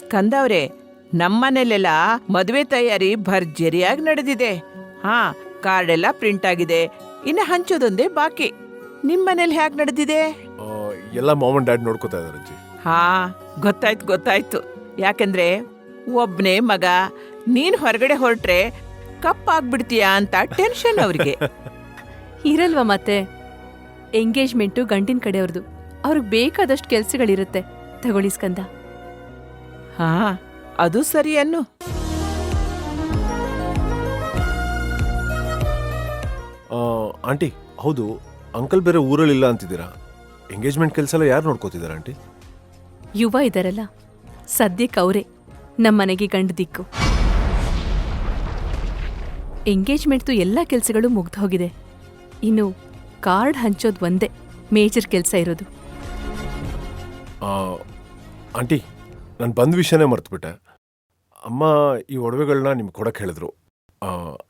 ಸ್ಕಂದ ಅವ್ರೆ, ನಮ್ಮನೇಲೆಲ್ಲ ಮದುವೆ ತಯಾರಿ ಭರ್ಜರಿಯಾಗಿ ನಡೆದಿದೆ. ಕಾರ್ಡ್ ಎಲ್ಲ ಪ್ರಿಂಟ್ ಆಗಿದೆ, ಇನ್ನು ಹಂಚೋದೊಂದೇ ಬಾಕಿ. ನಿಮ್ಮನೇಲಿ ಹೇಗ್ ನಡೆದಿದೆ? ಎಲ್ಲ ಮಾಮ್ ಅಂಡ್ ಡ್ಯಾಡ್ ನೋಡ್ಕೋತಾ ಇದಾರೆ ಅಜ್ಜಿ. ಗೊತ್ತಾಯ್ತು. ಯಾಕಂದ್ರೆ ಒಬ್ನೇ ಮಗ, ನೀನ್ ಹೊರಗಡೆ ಹೊರಟ್ರೆ ಕಪ್ಪಾಗ್ಬಿಡ್ತೀಯಾ ಅಂತ ಟೆನ್ಷನ್ ಅವ್ರಿಗೆ. ಇರಲ್ವಾ ಮತ್ತೆ, ಎಂಗೇಜ್ಮೆಂಟು ಗಂಡಿನ ಕಡೆಯವ್ರದು, ಅವ್ರಿಗೆ ಬೇಕಾದಷ್ಟು ಕೆಲ್ಸಗಳಿರುತ್ತೆ. ತಗೊಳ್ಳಿ ಸ್ಕಂದ. ಅದು ಸರಿ ಅನ್ನು. ಆಂಟಿ, ಹೌದು, ಅಂಕಲ್ ಬೇರೆ ಊರಲ್ಲಿಲ್ಲ ಅಂತಿದ್ದೀರಾ. ಎಂಗೇಜ್ಮೆಂಟ್ ಕೆಲಸ ಎಲ್ಲ ಯಾರು ನೋಡ್ಕೋತಿದ್ದಾರೆ ಆಂಟಿ? ಯುವ ಇದಾರಲ್ಲ, ಸದ್ಯಕ್ಕೆ ಅವರೇ ನಮ್ಮನೆಗೆ ಗಂಡು ದಿಕ್ಕು. ಎಂಗೇಜ್ಮೆಂಟ್ದು ಎಲ್ಲ ಕೆಲಸಗಳು ಮುಗ್ದು ಹೋಗಿದೆ. ಇನ್ನು ಕಾರ್ಡ್ ಹಂಚೋದು ಒಂದೇ ಮೇಜರ್ ಕೆಲಸ ಇರೋದು. ಆಂಟಿ, ನಾನು ಬಂದ ವಿಷಯನೇ ಮರ್ತ್ಬಿಟ್ಟೆ. ಅಮ್ಮ ಈ ಒಡವೆಗಳನ್ನ ನಿಮ್ಗೆ ಕೊಡಕ್ಕೆ ಹೇಳಿದ್ರು.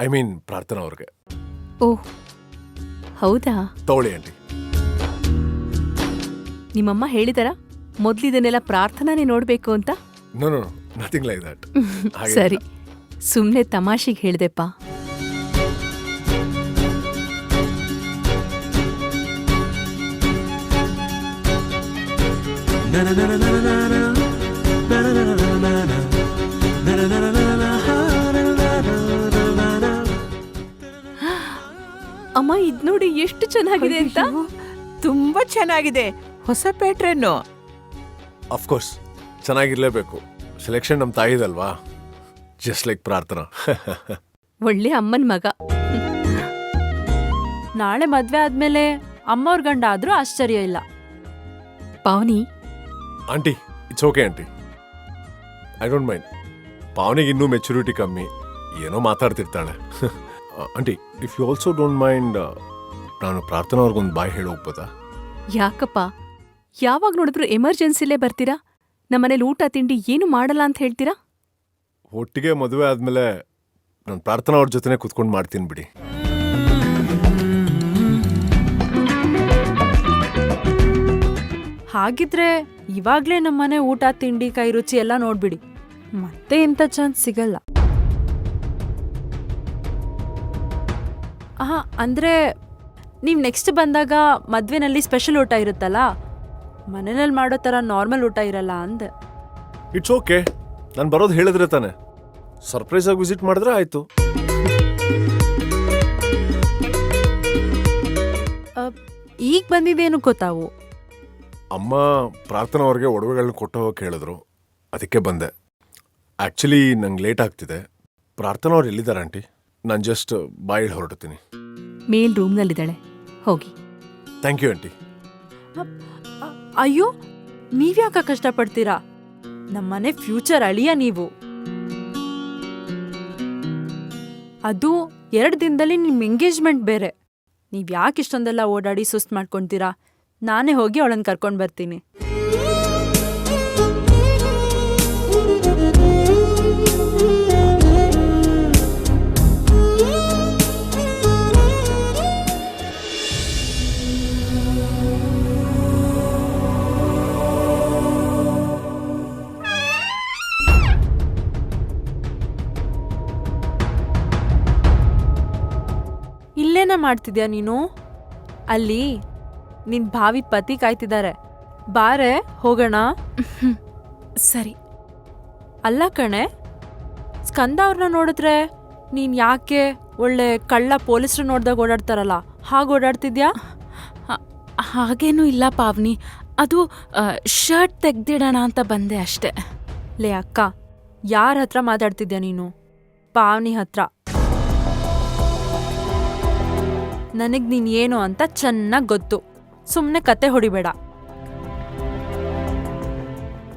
ಐ ಮೀನ್ ಪ್ರಾರ್ಥನಾ ಅವ್ರಿಗೆ. ಓಹ್ ಹೌದಾ? ತಗೊಳ್ಳಿ ಆಂಟಿ. ನಿಮ್ಮಮ್ಮ ಹೇಳಿದಾರ ಮೊದ್ಲಿದನ್ನೆಲ್ಲ ಪ್ರಾರ್ಥನಾನೇ ನೋಡ್ಬೇಕು ಅಂತ? No, nothing like that. ಸರಿ, ಸುಮ್ನೆ ತಮಾಷೆಗೆ ಹೇಳ್ದೆಪ್ಪ. ಅಮ್ಮ, ಇದ್ ನೋಡಿ ಎಷ್ಟು ಚೆನ್ನಾಗಿದೆ ಅಂತ. ತುಂಬಾ ಚೆನ್ನಾಗಿದೆ, ಹೊಸ ಪ್ಯಾಟ್ರನ್ನು. ಅಫ್ಕೋರ್ಸ್ ಚೆನ್ನಾಗಿರ್ಲೇಬೇಕು. ಸೆಲೆಕ್ಷನ್ ನಮ್ಮ ತಾಯಿದಲ್ವಾ, ಜಸ್ಟ್ ಲೈಕ್ ಪ್ರಾರ್ಥನಾ. ಒಳ್ಳೆ ಅಮ್ಮನ್ ಮಗ. ನಾಳೆ ಮದ್ವೆ ಆದ್ಮೇಲೆ ಅಮ್ಮವ್ರ ಗಂಡ ಆದ್ರೂ ಆಶ್ಚರ್ಯ ಇಲ್ಲ. Pavani aunty, it's okay aunty, I don't mind. ಪಾವನಿಗೆ ಇನ್ನೂ ಮೆಚುರಿಟಿ ಕಮ್ಮಿ, ಏನೋ ಮಾತಾಡ್ತಿರ್ತಾಳೆ. Aunty, if you also don't mind, ನಾನು ಪ್ರಾರ್ಥನಾ ಅವ್ರಿಗೊಂದು ಬಾಯ್ ಹೇಳಿ ಹೋಗ್ಬೋದಾ? ಯಾಕಪ್ಪ, ಯಾವಾಗ ನೋಡಿದ್ರು ಎಮರ್ಜೆನ್ಸಿಲೇ ಬರ್ತೀರಾ? ನಮ್ಮನೇಲಿ ಊಟ ತಿಂಡಿ ಏನು ಮಾಡಲ್ಲ ಅಂತ ಹೇಳ್ತೀರಾ? ಒಟ್ಟಿಗೆ ಮದುವೆ ಆದ್ಮೇಲೆ ನಾನು ಪ್ರಾರ್ಥನಾ ಅವ್ರ ಜೊತೆನೆ ಕುತ್ಕೊಂಡು ಮಾಡ್ತೀನಿ ಬಿಡಿ. ಹಾಗಿದ್ರೆ ಇವಾಗ್ಲೇ ನಮ್ಮನೆ ಊಟ ತಿಂಡಿ ಕೈ ರುಚಿ ಎಲ್ಲ ನೋಡ್ಬಿಡಿ, ಮತ್ತೆ ಇಂಥ ಚಾನ್ಸ್ ಸಿಗಲ್ಲ. ಅಂದ್ರೆ ನೀವು ನೆಕ್ಸ್ಟ್ ಬಂದಾಗ ಮದ್ವೆನಲ್ಲಿ ಸ್ಪೆಷಲ್ ಊಟ ಇರುತ್ತಲ್ಲ, ಮನೆಯಲ್ಲಿ ಮಾಡೋ ಥರ ನಾರ್ಮಲ್ ಊಟ ಇರಲ್ಲ ಅಂದೆ. ಇಟ್ಸ್ ಓಕೆ, ನಾನು ಬರೋದು ಹೇಳಿದ್ರೆ ತಾನೆ, ಸರ್ಪ್ರೈಸ್ ಆಗಿ ವಿಸಿಟ್ ಮಾಡಿದ್ರೆ ಆಯ್ತು. ಈಗ ಬಂದಿದ್ದೇನು ಗೊತ್ತಾವು? ಅಮ್ಮ ಪ್ರಾರ್ಥನಾ ಅವ್ರಿಗೆ ಒಡವೆಗಳನ್ನ ಕೊಟ್ಟು ಹೋಗಿ ಹೇಳಿದ್ರು, ಅದಕ್ಕೆ ಬಂದೆ. ಆ್ಯಕ್ಚುಲಿ ನಂಗೆ ಲೇಟ್ ಆಗ್ತಿದೆ. ಪ್ರಾರ್ಥನಾ ಅವ್ರು ಎಲ್ಲಿದ್ದಾರೆ ಆಂಟಿ? ನಾನು ಜಸ್ಟ್ ಬಾಯಿಲ್ ಹೊರಡ್ತೀನಿ. ಮೇಲ್ ರೂಮ್ನಲ್ಲಿದ್ದಾಳೆ, ಹೋಗಿ. Thank you aunty. ಅಯ್ಯೋ, ನೀವ್ಯಾಕ ಕಷ್ಟಪಡ್ತೀರಾ? ನಮ್ಮನೆ ಫ್ಯೂಚರ್ ಅಳಿಯ ನೀವು. ಅದು 2 ದಿನದಲ್ಲಿ ನಿಮ್ ಎಂಗೇಜ್ಮೆಂಟ್ ಬೇರೆ. ನೀವ್ ಯಾಕೆ ಇಷ್ಟೊಂದೆಲ್ಲ ಓಡಾಡಿ ಸುಸ್ತು ಮಾಡ್ಕೊಂತೀರಾ? ನಾನೇ ಹೋಗಿ ಅವಳನ್ನ ಕರ್ಕೊಂಡು ಬರ್ತೀನಿ. ಇಲ್ಲೇನ ಮಾಡ್ತಿದ್ಯಾ ನೀನು? ಅಲ್ಲಿ ನಿನ್ ಭಾವಿ ಪತಿ ಕಾಯ್ತಿದ್ದಾರೆ, ಬಾರೆ ಹೋಗೋಣ. ಸರಿ. ಅಲ್ಲ ಕಣೆ, ಸ್ಕಂದ ಅವ್ರನ್ನ ನೋಡಿದ್ರೆ ನೀನ್ ಯಾಕೆ ಒಳ್ಳೆ ಕಳ್ಳ ಪೊಲೀಸರು ನೋಡ್ದಾಗ ಓಡಾಡ್ತಾರಲ್ಲ ಹಾಗೆ ಓಡಾಡ್ತಿದ್ಯಾ? ಹಾಗೇನೂ ಇಲ್ಲ ಪಾವ್ನಿ, ಅದು ಶರ್ಟ್ ತೆಗ್ದಿಡೋಣ ಅಂತ ಬಂದೆ ಅಷ್ಟೆ. ಲೇ ಅಕ್ಕ, ಯಾರ ಹತ್ರ ಮಾತಾಡ್ತಿದ್ಯಾ ನೀನು? ಪಾವ್ನಿ ಹತ್ರ. ನನಗ್ ನೀನ್ ಏನು ಅಂತ ಚೆನ್ನಾಗ್ ಗೊತ್ತು, ಸುಮ್ನೆ ಕತೆ ಹೊಡಿಬೇಡ.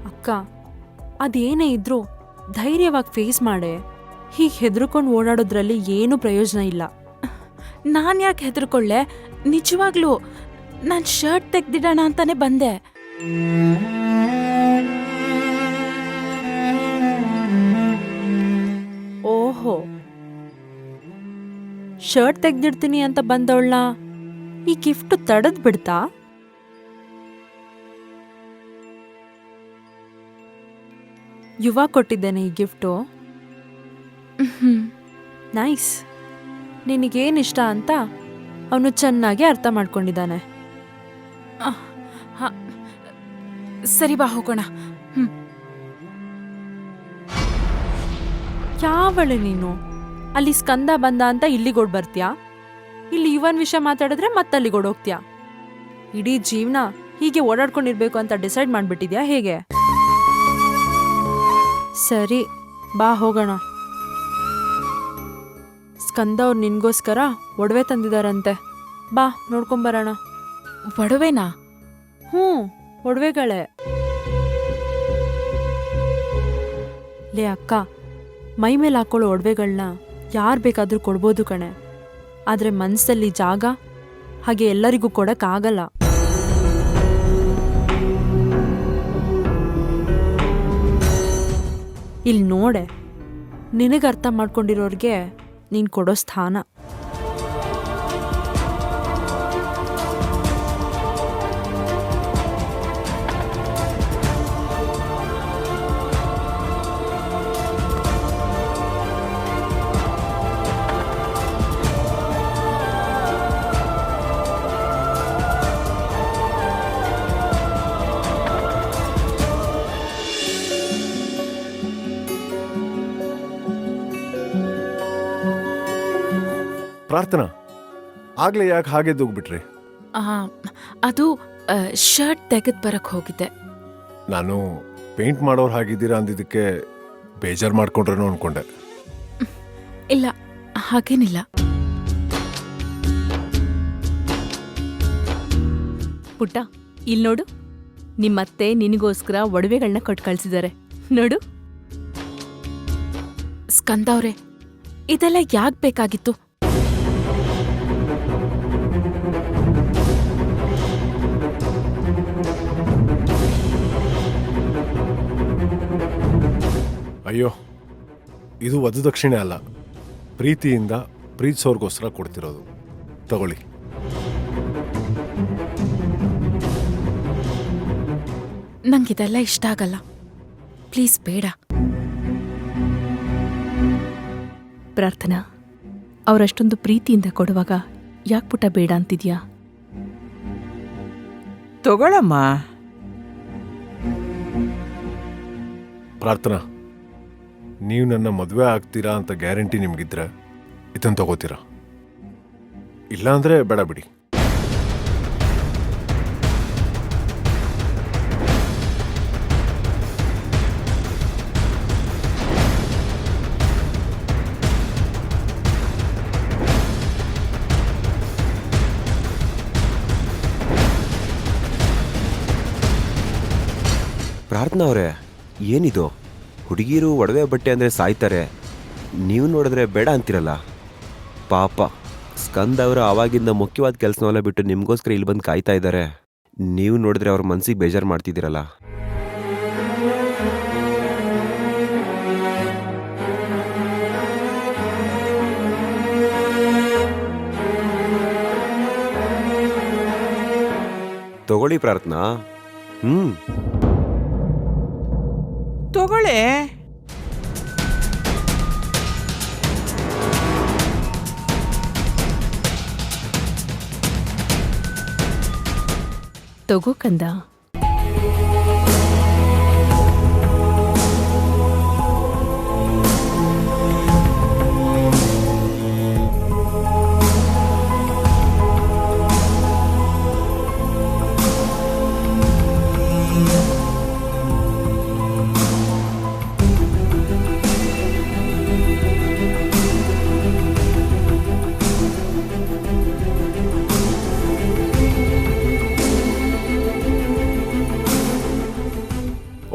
ಅಕ್ಕ, ಅದೇನೇ ಇದ್ರು ಧೈರ್ಯವಾಗಿ ಫೇಸ್ ಮಾಡೆ. ಹೀಗೆ ಹೆದರ್ಕೊಂಡು ಓಡಾಡೋದ್ರಲ್ಲಿ ಏನೂ ಪ್ರಯೋಜನ ಇಲ್ಲ. ನಾನು ಯಾಕೆ ಹೆದರ್ಕೊಳ್ಳೆ? ನಿಜವಾಗ್ಲೂ ನಾನು ಶರ್ಟ್ ತೆಗ್ದಿಡೋಣ ಅಂತಾನೆ ಬಂದೆ. ಓಹೋ, ಶರ್ಟ್ ತೆಗ್ದಿಡ್ತೀನಿ ಅಂತ ಬಂದವಳ ಈ ಗಿಫ್ಟ್ ತಡದ್ ಬಿಡ್ತಾ? ಯುವ ಕೊಟ್ಟಿದ್ದೇನೆ ಈ ಗಿಫ್ಟು. ನೈಸ್. ನಿನಗೇನು ಇಷ್ಟ ಅಂತ ಅವನು ಚೆನ್ನಾಗಿ ಅರ್ಥ ಮಾಡ್ಕೊಂಡಿದ್ದಾನೆ. ಸರಿ ಬಾ ಹೋಗೋಣ. ಯಾವಳೆ ನೀನು? ಅಲ್ಲಿ ಸ್ಕಂದ ಬಂದ ಅಂತ ಇಲ್ಲಿಗೋಡ್ ಬರ್ತೀಯಾ? ಇಲ್ಲಿ ಇವನ್ ವಿಷಯ ಮಾತಾಡಿದ್ರೆ ಮತ್ತಲ್ಲಿಗೋಡ್ ಹೋಗ್ತೀಯಾ? ಇಡೀ ಜೀವನ ಹೀಗೆ ಓಡಾಡ್ಕೊಂಡಿರ್ಬೇಕು ಅಂತ ಡಿಸೈಡ್ ಮಾಡ್ಬಿಟ್ಟಿದ್ಯಾ ಹೇಗೆ? ಸರಿ ಬಾ ಹೋಗೋಣ. ಸ್ಕಂದ ಅವ್ರು ನಿನ್ಗೋಸ್ಕರ ಒಡವೆ ತಂದಿದಾರಂತೆ. ಬಾ ನೋಡ್ಕೊಂಬರೋಣ. ಒಡವೆನಾ? ಒಡವೆಗಳೇ. ಲೇ ಅಕ್ಕ, ಮೈ ಮೇಲೆ ಹಾಕೊಳ್ಳೋ ಒಡವೆಗಳನ್ನ ಯಾರು ಬೇಕಾದ್ರೂ ಕೊಡ್ಬೋದು ಕಣೆ. ಆದ್ರೆ ಮನ್ಸಲ್ಲಿ ಜಾಗ ಹಾಗೆ ಎಲ್ಲರಿಗೂ ಕೊಡಕ್ಕಾಗಲ್ಲ. ಇಲ್ಲಿ ನೋಡೆ, ನಿನಗೆ ಅರ್ಥ ಮಾಡ್ಕೊಂಡಿರೋರ್ಗೆ ನೀನ್ ಕೊಡೋ ಸ್ಥಾನ. ಪ್ರಾರ್ಥನಾ, ಆಗ್ಲೇ ಯಾಕೆ ಹಾಗೆ ದೂಗ್ಬಿಟ್ರಿ? ಅದು ಶರ್ಟ್ ತೆಗೆದು ಬರಕ್ ಹೋಗಿದ್ದೆ. ನಾನು ಪೇಂಟ್ ಮಾಡೋರು ಹಾಗಿದ್ದೀರಾ ಅಂದಿದ್ದಕ್ಕೆ ಬೇಜಾರು ಮಾಡ್ಕೊಂಡ್ರೇನೋ ಅನ್ಕೊಂಡೆ. ಇಲ್ಲ, ಹಾಗೇನಿಲ್ಲ. ಪುಟ್ಟ, ಇಲ್ಲಿ ನೋಡು, ನಿಮ್ಮತ್ತೆ ನಿನಗೋಸ್ಕರ ಒಡವೆಗಳನ್ನ ಕೊಟ್ಟು ಕಳ್ಸಿದ್ದಾರೆ ನೋಡು. ಸ್ಕಂದವ್ರೆ, ಇದೆಲ್ಲ ಯಾಕೆ ಬೇಕಾಗಿತ್ತು? ಅಯ್ಯೋ, ಇದು ವಧುದಕ್ಷಿಣೆ ಅಲ್ಲ, ಪ್ರೀತಿಯಿಂದ ಪ್ರೀತಿಸೋರ್ಗೋಸ್ಕರ ಕೊಡ್ತಿರೋದು. ತಗೊಳ್ಳಿ. ನಂಗಿದೆಲ್ಲ ಇಷ್ಟ ಆಗಲ್ಲ, ಪ್ಲೀಸ್ ಬೇಡ. ಪ್ರಾರ್ಥನಾ, ಅವರಷ್ಟೊಂದು ಪ್ರೀತಿಯಿಂದ ಕೊಡುವಾಗ ಯಾಕೆ ಪುಟ್ಟ ಬೇಡ ಅಂತಿದ್ಯಾ? ತಗೊಳಮ್ಮ. ಪ್ರಾರ್ಥನಾ, ನೀವು ನನ್ನ ಮದುವೆ ಆಗ್ತೀರಾ ಅಂತ ಗ್ಯಾರಂಟಿ ನಿಮ್ಗಿದ್ರೆ ಇದನ್ನು ತಗೋತೀರಾ? ಇಲ್ಲಾಂದ್ರೆ ಬೇಡ ಬಿಡಿ. ಪ್ರಾರ್ಥನಾ ಅವರೇ, ಏನಿದು? ಹುಡುಗಿರು ಒಡವೆ ಬಟ್ಟೆ ಅಂದರೆ ಸಾಯ್ತಾರೆ, ನೀವು ನೋಡಿದ್ರೆ ಬೇಡ ಅಂತಿರಲ್ಲ. ಪಾಪ ಸ್ಕಂದ ಅವರು ಆವಾಗಿಂದ ಮುಖ್ಯವಾದ ಕೆಲಸನೆಲ್ಲ ಬಿಟ್ಟು ನಿಮಗೋಸ್ಕರ ಇಲ್ಲಿ ಬಂದು ಕಾಯ್ತಾ ಇದ್ದಾರೆ. ನೀವು ನೋಡಿದ್ರೆ ಅವ್ರ ಮನಸ್ಸಿಗೆ ಬೇಜಾರು ಮಾಡ್ತಿದ್ದೀರಲ್ಲ. ತಗೊಳ್ಳಿ ಪ್ರಾರ್ಥನಾ. ತಗೊಳ್ಳೆ. ತಗೋ ಕಂದ.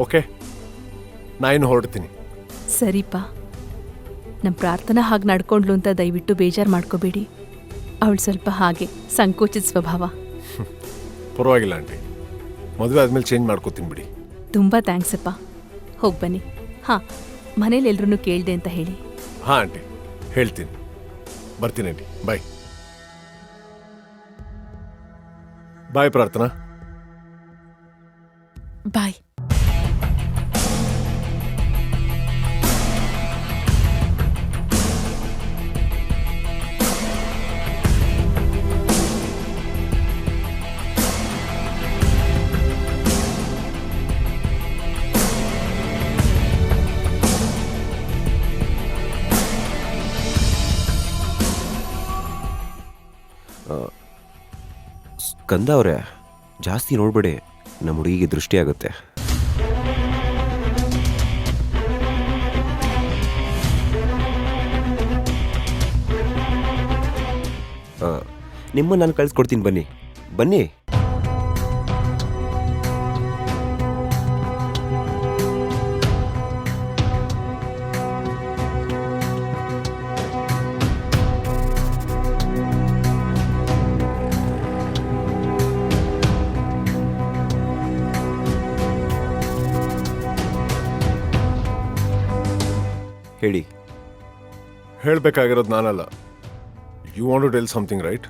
ಓಕೆ, ನಾನು ಹೊರಡ್ತೀನಿ. ಸರಿಪ್ಪ. ನಮ್ಮ ಪ್ರಾರ್ಥನಾ ಹಾಗೆ ನಡ್ಕೊಂಡ್ಲು ಅಂತ ದಯವಿಟ್ಟು ಬೇಜಾರು ಮಾಡ್ಕೋಬೇಡಿ. ಅವಳು ಸ್ವಲ್ಪ ಹಾಗೆ ಸಂಕೋಚಿತ ಸ್ವಭಾವ. ಪರವಾಗಿಲ್ಲ ಆಂಟಿ, ಮದುವೆ ಆದ್ಮೇಲೆ ಚೇಂಜ್ ಮಾಡ್ಕೋತೀನಿ ಬಿಡಿ. ತುಂಬ ಥ್ಯಾಂಕ್ಸ್ ಅಪ್ಪ. ಹೋಗಿ ಬನ್ನಿ. ಹಾಂ, ಮನೇಲಿ ಎಲ್ರೂ ಕೇಳಿದೆ ಅಂತ ಹೇಳಿ. ಹಾಂ ಆಂಟಿ, ಹೇಳ್ತೀನಿ. ಬರ್ತೀನಿ ಆಂಟಿ. ಬಾಯ್. ಬಾಯ್ ಪ್ರಾರ್ಥನಾ. ಬಾಯ್. ಸ್ಕಂದ ಅವರೇ, ಜಾಸ್ತಿ ನೋಡ್ಬೇಡಿ, ನಮ್ಮ ಹುಡುಗಿಗೆ ದೃಷ್ಟಿ ಆಗುತ್ತೆ. ನಿಮ್ಮನ್ನು ನಾನು ಕಳಿಸ್ಕೊಡ್ತೀನಿ, ಬನ್ನಿ ಬನ್ನಿ. ಹೇಳಿ. ಹೇಳಬೇಕಾಗಿರೋದು ನಾನಲ್ಲ. You want to tell something, right?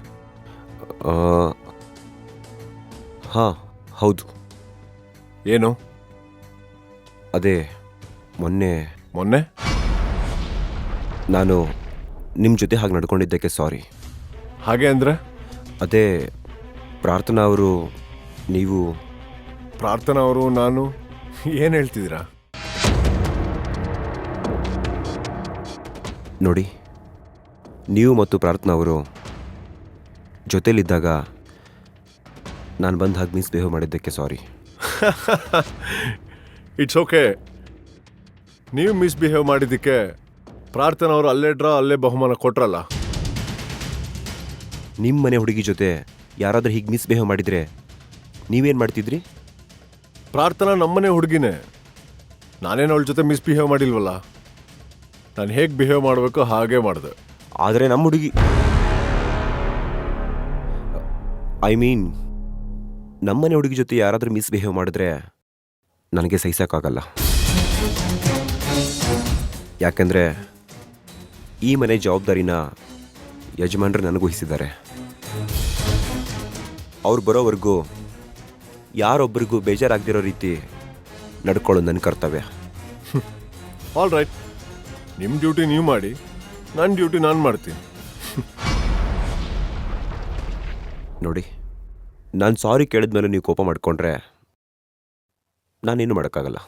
ಹಾಂ, ಹೌದು. ಏನು? ಅದೇ ಮೊನ್ನೆ ನಾನು ನಿಮ್ಮ ಜೊತೆ ಹಾಗೆ ನಡ್ಕೊಂಡಿದ್ದಕ್ಕೆ ಸಾರಿ. ಹಾಗೆ ಅಂದರೆ? ಅದೇ ಪ್ರಾರ್ಥನಾ ಅವರು, ನೀವು ಪ್ರಾರ್ಥನಾ ಅವರು, ನಾನು ಏನು ಹೇಳ್ತಿದ್ದೀರಾ? ನೋಡಿ, ನೀವು ಮತ್ತು ಪ್ರಾರ್ಥನಾ ಅವರು ಜೊತೆಲಿದ್ದಾಗ ನಾನು ಬಂದು ಹಾಗೆ ಮಿಸ್ಬಿಹೇವ್ ಮಾಡಿದ್ದಕ್ಕೆ ಸಾರಿ. It's okay. ನೀವು ಮಿಸ್ಬಿಹೇವ್ ಮಾಡಿದ್ದಕ್ಕೆ ಪ್ರಾರ್ಥನಾ ಅವರು ಅಲ್ಲೇ ಬಹುಮಾನ ಕೊಟ್ರಲ್ಲ. ನಿಮ್ಮ ಮನೆ ಹುಡುಗಿ ಜೊತೆ ಯಾರಾದರೂ ಹೀಗೆ ಮಿಸ್ಬಿಹೇವ್ ಮಾಡಿದರೆ ನೀವೇನು ಮಾಡ್ತಿದ್ರಿ? ಪ್ರಾರ್ಥನಾ ನಮ್ಮನೆ ಹುಡುಗಿನೇ. ನಾನೇನು ಅವಳ ಜೊತೆ ಮಿಸ್ಬಿಹೇವ್ ಮಾಡಿಲ್ವಲ್ಲ. ನಾನು ಹೇಗೆ ಬಿಹೇವ್ ಮಾಡಬೇಕು ಹಾಗೆ ಮಾಡಿದೆ. ಆದರೆ ನಮ್ಮ ಹುಡುಗಿ, ಐ ಮೀನ್ ನಮ್ಮನೆ ಹುಡುಗಿ ಜೊತೆ ಯಾರಾದರೂ ಮಿಸ್ಬಿಹೇವ್ ಮಾಡಿದ್ರೆ ನನಗೆ ಸಹಿಸೋಕ್ಕಾಗಲ್ಲ. ಯಾಕೆಂದರೆ ಈ ಮನೆ ಜವಾಬ್ದಾರಿನ ಯಜಮಾನರು ನನಗೆ ವಹಿಸಿದ್ದಾರೆ. ಅವ್ರು ಬರೋವರೆಗೂ ಯಾರೊಬ್ಬರಿಗೂ ಬೇಜಾರಾಗದಿರೋ ರೀತಿ ನಡ್ಕೊಳ್ಳೋದು ನನ್ನ ಕರ್ತವ್ಯ. ಆಲ್ ರೈಟ್, ನಿಮ್ಮ ಡ್ಯೂಟಿ ನೀವು ಮಾಡಿ, ನನ್ನ ಡ್ಯೂಟಿ ನಾನು ಮಾಡ್ತೀನಿ. ನೋಡಿ, ನಾನು ಸಾರಿ ಕೇಳಿದ್ಮೇಲೆ ನೀವು ಕೋಪ ಮಾಡಿಕೊಂಡ್ರೆ ನಾನೇನು ಮಾಡೋಕ್ಕಾಗಲ್ಲ.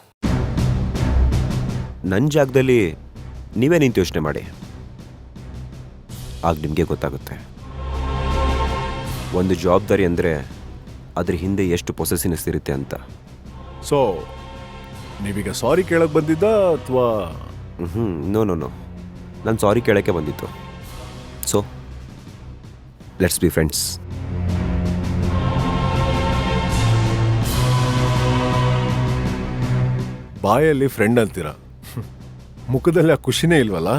ನನ್ನ ಜಾಗದಲ್ಲಿ ನೀವೇ ನಿಂತು ಯೋಚನೆ ಮಾಡಿ, ಆಗ ನಿಮಗೆ ಗೊತ್ತಾಗುತ್ತೆ. ಒಂದು ಜವಾಬ್ದಾರಿ ಅಂದರೆ ಅದ್ರ ಹಿಂದೆ ಎಷ್ಟು ಪೊಸೆಸಿವ್ನೆಸ್ ಇರುತ್ತೆ ಅಂತ. ಸೊ ನೀವೀಗ ಸಾರಿ ಕೇಳಕ್ಕೆ ಬಂದಿದ್ದ ಅಥವಾ? ನೋ ನಾನು ಸಾರಿ ಕೇಳೋಕ್ಕೆ ಬಂದಿತ್ತು. So let's be friends. ಬಾಯಲ್ಲಿ ಫ್ರೆಂಡ್ ಅಂತೀರಾ, ಮುಖದಲ್ಲಿ ಆ ಖುಷಿನೇ ಇಲ್ವಲ್ಲ?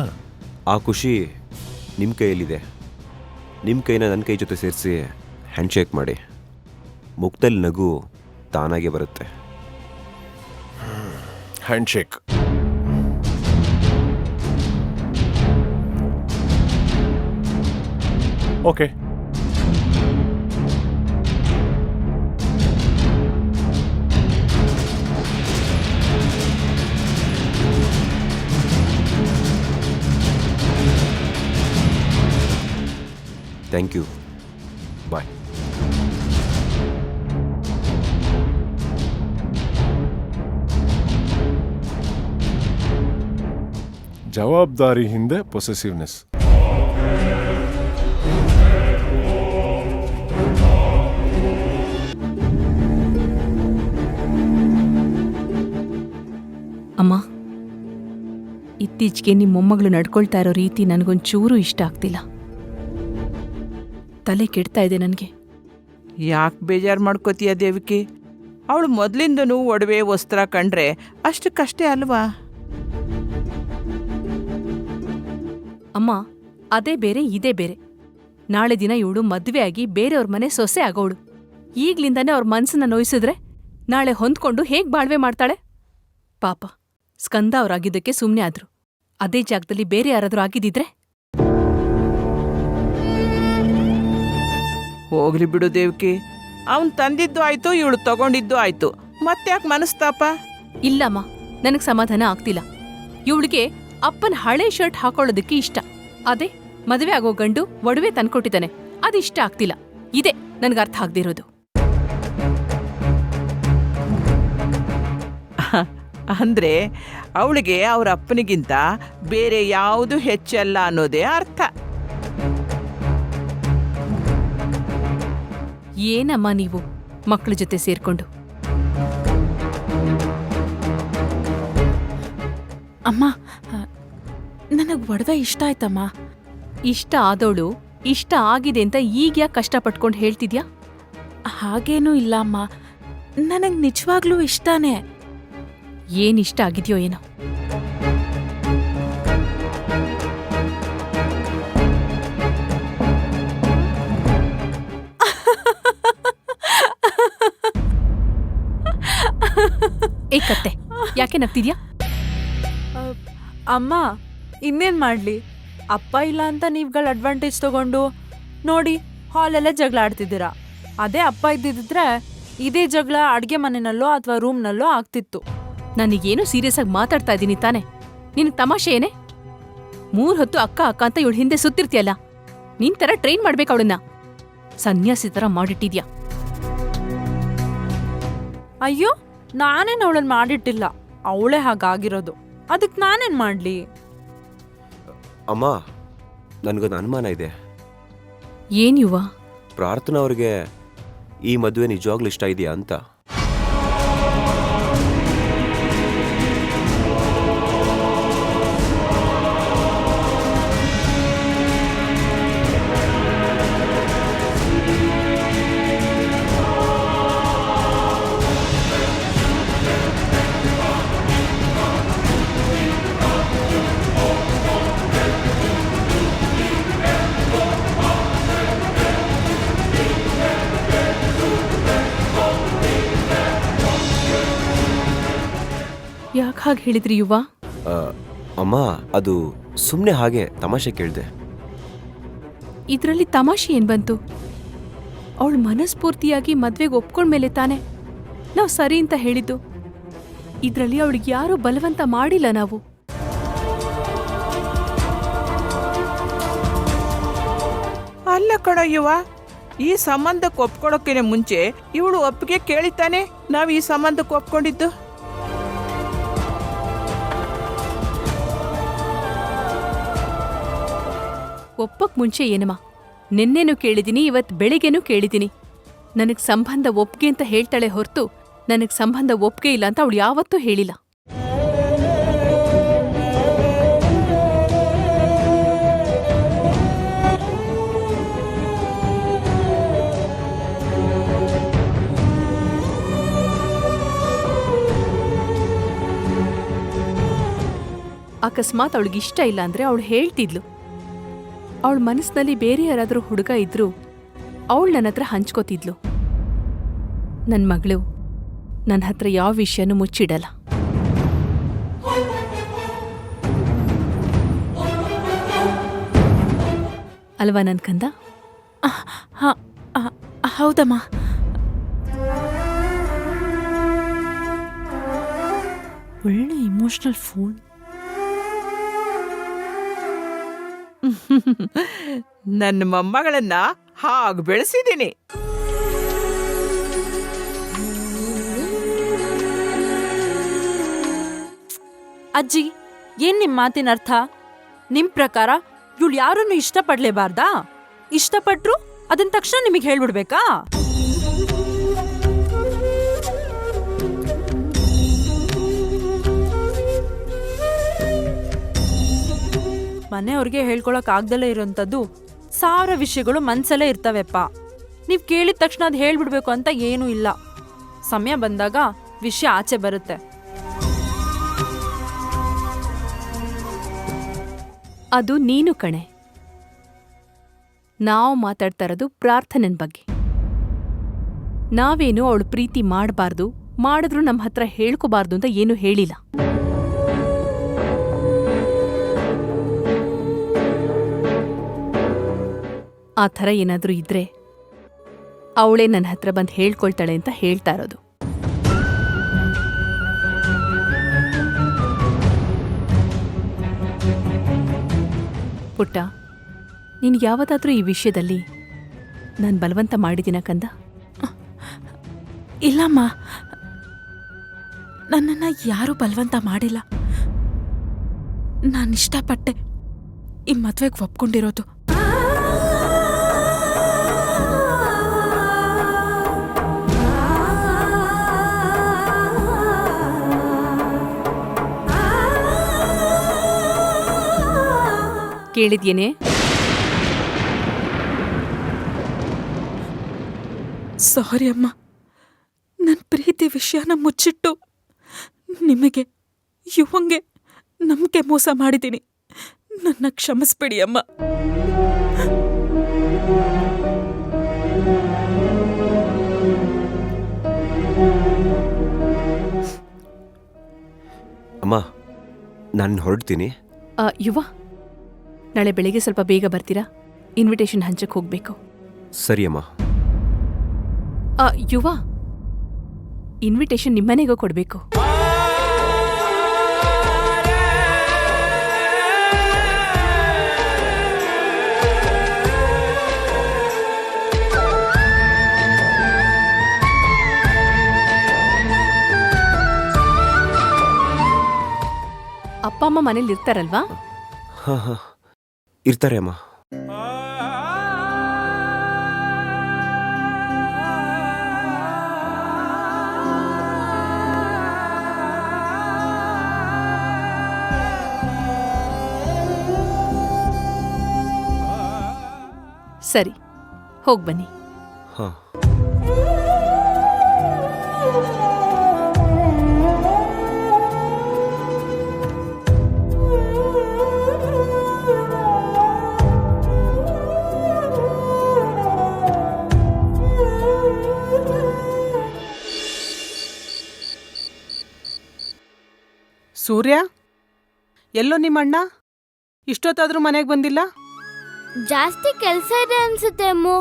ಆ ಖುಷಿ ನಿಮ್ಮ ಕೈಯಲ್ಲಿದೆ. ನಿಮ್ಮ ಕೈನ ನನ್ನ ಕೈ ಜೊತೆ ಸೇರಿಸಿ ಹ್ಯಾಂಡ್ಶೇಕ್ ಮಾಡಿ, ಮುಖದಲ್ಲಿ ನಗು ತಾನಾಗೆ ಬರುತ್ತೆ. Handshake. Okay. Thank you. Bye. ಜವಾಬ್ದಾರಿ ಹಿಂದೆ ಪೊಸೆಸಿವ್ನೆಸ್. ಅಮ್ಮ, ಇತ್ತೀಚೆಗೆ ನಿಮ್ಮ ಮೊಮ್ಮಗಳು ನಡ್ಕೊಳ್ತಾ ಇರೋ ರೀತಿ ನನಗೊಂಚೂರು ಇಷ್ಟ ಆಗ್ತಿಲ್ಲ. ತಲೆ ಕೆಡ್ತಾ ಇದೆ ನನಗೆ. ಯಾಕೆ ಬೇಜಾರು ಮಾಡ್ಕೋತೀಯ ದೇವಿಕಿ? ಅವಳು ಮೊದಲಿಂದನೂ ಒಡವೆ ವಸ್ತ್ರ ಕಂಡ್ರೆ ಅಷ್ಟಕ್ಕಷ್ಟೇ ಅಲ್ವಾ? ಅಮ್ಮ, ಅದೇ ಬೇರೆ ಇದೇ ಬೇರೆ. ನಾಳೆ ದಿನ ಇವಳು ಮದುವೆ ಆಗಿ ಬೇರೆಯವ್ರ ಮನೆ ಸೊಸೆ ಆಗೋಳು. ಈಗ್ಲಿಂದಾನೇ ಅವ್ರ ಮನ್ಸನ್ನ ನೋಯಿಸಿದ್ರೆ ನಾಳೆ ಹೊಂದ್ಕೊಂಡು ಹೇಗ್ ಬಾಳ್ವೆ ಮಾಡ್ತಾಳೆ? ಪಾಪ, ಸ್ಕಂದ ಅವ್ರಾಗಿದ್ದಕ್ಕೆ ಸುಮ್ನೆ ಆದ್ರು. ಅದೇ ಜಾಗದಲ್ಲಿ ಬೇರೆ ಯಾರಾದ್ರೂ ಆಗಿದ್ದಿದ್ರೆ? ಹೋಗ್ಲಿ ಬಿಡು ದೇವಿಕಿ, ಅವನ್ ತಂದಿದ್ದು ಆಯ್ತು, ಇವಳು ತಗೊಂಡಿದ್ದು ಆಯ್ತು, ಮತ್ತ್ಯಾಕೆ ಮನಸ್ತಾಪ? ಇಲ್ಲಮ್ಮ, ನನಗ್ ಸಮಾಧಾನ ಆಗ್ತಿಲ್ಲ. ಇವಳಿಗೆ ಅಪ್ಪನ ಹಳೆ ಶರ್ಟ್ ಹಾಕೊಳ್ಳೋದಕ್ಕೆ ಇಷ್ಟ. ಅದೇ ಮದುವೆ ಆಗೋ ಗಂಡು ಒಡವೆ ತಂದ್ಕೊಟ್ಟಿದ್ದಾನೆ, ಅದಿಷ್ಟ ಆಗ್ತಿಲ್ಲ. ಇದೇ ನನ್ಗರ್ಥ ಆಗ್ದಿರೋದು. ಅಂದ್ರೆ ಅವಳಿಗೆ ಅವ್ರ ಅಪ್ಪನಿಗಿಂತ ಬೇರೆ ಯಾವುದು ಹೆಚ್ಚಲ್ಲ ಅನ್ನೋದೇ ಅರ್ಥ. ಏನಮ್ಮ ನೀವು ಮಕ್ಕಳ ಜೊತೆ ಸೇರ್ಕೊಂಡು? ಅಮ್ಮ, ನನಗೆ ಒಡವೆ ಇಷ್ಟ ಆಯ್ತಮ್ಮ. ಇಷ್ಟ ಆದೋಳು ಇಷ್ಟ ಆಗಿದೆ ಅಂತ ಈಗ ಯಾಕೆ ಕಷ್ಟಪಟ್ಕೊಂಡು ಹೇಳ್ತಿದ್ಯಾ? ಹಾಗೇನೂ ಇಲ್ಲ ಅಮ್ಮ, ನನಗೆ ನಿಜವಾಗ್ಲೂ ಇಷ್ಟನೇ. ಏನಿಷ್ಟ ಆಗಿದ್ಯೋ ಏನೋ. ಏ ಕತ್ತೆ, ಯಾಕೆ ನಗ್ತಿದ್ಯಾ? ಅಮ್ಮ, ಇನ್ನೇನ್ ಮಾಡ್ಲಿ, ಅಪ್ಪ ಇಲ್ಲ ಅಂತ ನೀವ್ಗಳು ಅಡ್ವಾಂಟೇಜ್ ತಗೊಂಡು ನೋಡಿ ಹಾಲೆಲ್ಲ ಜಗಳ ಆಡ್ತಿದ್ದೀರಾ. ಅದೇ ಅಪ್ಪ ಇದ್ದಿದ್ರೆ ಇದೇ ಜಗಳ ಅಡ್ಗೆ ಮನೆನಲ್ಲೋ ಅಥವಾ ರೂಮ್ನಲ್ಲೋ ಆಗ್ತಿತ್ತು. ನನಗೇನು ಸೀರಿಯಸ್ ಆಗಿ ಮಾತಾಡ್ತಾ ಇದ್ದೀನಿ ತಾನೆ? ನಿನ್ ತಮಾಷೆ ಏನೇ? 3 ಹೊತ್ತು ಅಕ್ಕ ಅಕ್ಕ ಅಂತ ಇವಳು ಹಿಂದೆ ಸುತ್ತಿರ್ತೀಯಲ್ಲ, ನಿನ್ ತರ ಟ್ರೈನ್ ಮಾಡ್ಬೇಕು ಅವಳನ್ನ. ಸನ್ಯಾಸಿ ತರ ಮಾಡಿಟ್ಟಿದ್ಯಾ. ಅಯ್ಯೋ, ನಾನೇನು ಅವಳನ್ನ ಮಾಡಿಟ್ಟಿಲ್ಲ, ಅವಳೇ ಹಾಗಾಗಿರೋದು. ಅದಕ್ಕೆ ನಾನೇನ್ ಮಾಡ್ಲಿ? ಅಮ್ಮ, ನನಗೊಂದು ಅನುಮಾನ ಇದೆ. ಏನ್ ಯುವ? ಪ್ರಾರ್ಥನಾ ಅವ್ರಿಗೆ ಈ ಮದುವೆ ನಿಜವಾಗ್ಲೂ ಇಷ್ಟ ಇದೆಯಾ ಅಂತ. ಯಾಕೆ ಹಾಗೆ ಹೇಳಿದ್ರಿ ಯುವ? ಅಮ್ಮ, ಅದು ಸುಮ್ಮನೆ ಹಾಗೆ ತಮಾಷೆ ಕೇಳಿದೆ. ಇದ್ರಲ್ಲಿ ತಮಾಷೆ ಏನ್ ಬಂತು? ಅವಳು ಮನಸ್ಫೂರ್ತಿಯಾಗಿ ಮದ್ವೆಗೆ ಒಪ್ಕೊಂಡ್ಮೇಲೆ ತಾನೆ ನಾವು ಸರಿ ಅಂತ ಹೇಳಿದ್ದು. ಇದ್ರಲ್ಲಿ ಅವಳಿಗೆ ಯಾರೂ ಬಲವಂತ ಮಾಡಿಲ್ಲ ನಾವು. ಅಲ್ಲ ಕಣ ಯುವ, ಈ ಸಂಬಂಧಕ್ಕೆ ಒಪ್ಕೊಳೋಕ್ಕೇನೆ ಮುಂಚೆ ಇವಳು ಒಪ್ಪಿಗೆ ಕೇಳಿತಾನೆ ನಾವು ಈ ಸಂಬಂಧಕ್ಕೆ ಒಪ್ಕೊಂಡಿದ್ದು. ಒಪ್ಪಕ್ ಮುಂಚೆ ಏನಮ್ಮ, ನಿನ್ನೆನೂ ಕೇಳಿದ್ದೀನಿ, ಇವತ್ತು ಬೆಳಿಗ್ಗೆನೂ ಕೇಳಿದ್ದೀನಿ. ನನಗ್ ಸಂಬಂಧ ಒಪ್ಗೆ ಅಂತ ಹೇಳ್ತಾಳೆ ಹೊರತು ನನಗ್ ಸಂಬಂಧ ಒಪ್ಗೆ ಇಲ್ಲ ಅಂತ ಅವಳು ಯಾವತ್ತೂ ಹೇಳಿಲ್ಲ. ಅಕಸ್ಮಾತ್ ಅವಳಿಗಿಷ್ಟ ಇಲ್ಲ ಅಂದ್ರೆ ಅವಳು ಹೇಳ್ತಿದ್ಲು. ಅವಳ ಮನಸ್ಸಿನಲ್ಲಿ ಬೇರೆ ಯಾರಾದ್ರೂ ಹುಡುಗ ಇದ್ರು ಅವಳು ನನ್ನ ಹತ್ರ ಹಂಚ್ಕೋತಿದ್ಲು. ನನ್ನ ಮಗಳು ನನ್ನ ಹತ್ರ ಯಾವ ವಿಷಯನೂ ಮುಚ್ಚಿಡಲ್ಲ. ಅಲ್ವಾ ನನ್ ಕಂದ? ಹೌದಮ್ಮ. ಒಳ್ಳೆ ಇಮೋಷನಲ್ ಫೋನ್. ನನ್ನ ಮೊಮ್ಮಗಳನ್ನ ಹಾಗೆ ಬೆಳೆಸಿದ್ದೀನಿ. ಅಜ್ಜಿ, ಏನ್ ನಿಮ್ ಮಾತಿನ ಅರ್ಥ? ನಿಮ್ ಪ್ರಕಾರ ಇವಳು ಯಾರನ್ನು ಇಷ್ಟಪಡ್ಲೇಬಾರ್ದಾ? ಇಷ್ಟಪಟ್ರು ಅದನ್ ತಕ್ಷಣ ನಿಮಗೆ ಹೇಳ್ಬಿಡ್ಬೇಕಾ? ಮನೆಯವ್ರಿಗೆ ಹೇಳ್ಕೊಳಕ್ ಆಗ್ದಲೇ ಇರೋಂಥದ್ದು 1000 ವಿಷಯಗಳು ಮನ್ಸಲ್ಲೇ ಇರ್ತವೆಪ್ಪ. ನೀವ್ ಕೇಳಿದ ತಕ್ಷಣ ಅದು ಹೇಳ್ಬಿಡ್ಬೇಕು ಅಂತ ಏನೂ ಇಲ್ಲ. ಸಮಯ ಬಂದಾಗ ವಿಷಯ ಆಚೆ ಬರುತ್ತೆ. ಅದು ನೀನು ಕಣೆ. ನಾವು ಮಾತಾಡ್ತಾ ಇರೋದು ಪ್ರಾರ್ಥನೆನ್ ಬಗ್ಗೆ. ನಾವೇನು ಅವಳು ಪ್ರೀತಿ ಮಾಡಬಾರ್ದು, ಮಾಡಿದ್ರು ನಮ್ಮ ಹತ್ರ ಹೇಳ್ಕೋಬಾರ್ದು ಅಂತ ಏನೂ ಹೇಳಿಲ್ಲ. ಆ ಥರ ಏನಾದ್ರೂ ಇದ್ರೆ ಅವಳೇ ನನ್ನ ಹತ್ರ ಬಂದು ಹೇಳ್ಕೊಳ್ತಾಳೆ ಅಂತ ಹೇಳ್ತಾ ಇರೋದು. ಪುಟ್ಟ, ನೀನು ಯಾವತ್ತಾದ್ರೂ ಈ ವಿಷಯದಲ್ಲಿ ನಾನು ಬಲವಂತ ಮಾಡಿದಿನ ಕಂದ? ಇಲ್ಲಮ್ಮ, ನನ್ನನ್ನ ಯಾರೂ ಬಲವಂತ ಮಾಡಿಲ್ಲ. ನಾನಿಷ್ಟಪಟ್ಟೆ ಈ ಮದ್ವೆಗೆ ಒಪ್ಕೊಂಡಿರೋದು. ಕೇಳಿದ್ಯೇನೆ? ಸಾರಿ ಅಮ್ಮ, ನನ್ನ ಪ್ರೀತಿ ವಿಷಯನ ಮುಚ್ಚಿಟ್ಟು ನಿಮಗೆ ಯುವಂಗೆ ನಂಬಿಕೆ ಮೋಸ ಮಾಡಿದ್ದೀನಿ. ನನ್ನ ಕ್ಷಮಿಸ್ಬೇಡಿ ಅಮ್ಮ. ಅಮ್ಮ, ನಾನು ಹೊರಡ್ತೀನಿ. ಯುವ, ನಾಳೆ ಬೆಳಿಗ್ಗೆ ಸ್ವಲ್ಪ ಬೇಗ ಬರ್ತೀರಾ? ಇನ್ವಿಟೇಷನ್ ಹಂಚಕ್ಕೆ ಹೋಗ್ಬೇಕು. ಸರಿ ಅಮ್ಮ. ಯುವ, ಇನ್ವಿಟೇಷನ್ ನಿಮ್ಮನೆಗೋ ಕೊಡಬೇಕು. ಅಪ್ಪ ಅಮ್ಮ ಮನೇಲಿ ಇರ್ತಾರಲ್ವಾ? ಹಾಂ ಹಾಂ, ಇರ್ತಾರೆ ಅಮ್ಮ. ಸರಿ, ಹೋಗ್ಬನ್ನಿ. ಹಾಂ. ಸೂರ್ಯ, ಎಲ್ಲೋ ನಿಮ್ಮಣ್ಣ? ಇಷ್ಟೊತ್ತಾದ್ರೂ ಮನೆಗೆ ಬಂದಿಲ್ಲ? ಜಾಸ್ತಿ ಕೆಲಸ ಇದೆ ಅನ್ಸುತ್ತೆ ಅಮ್ಮು,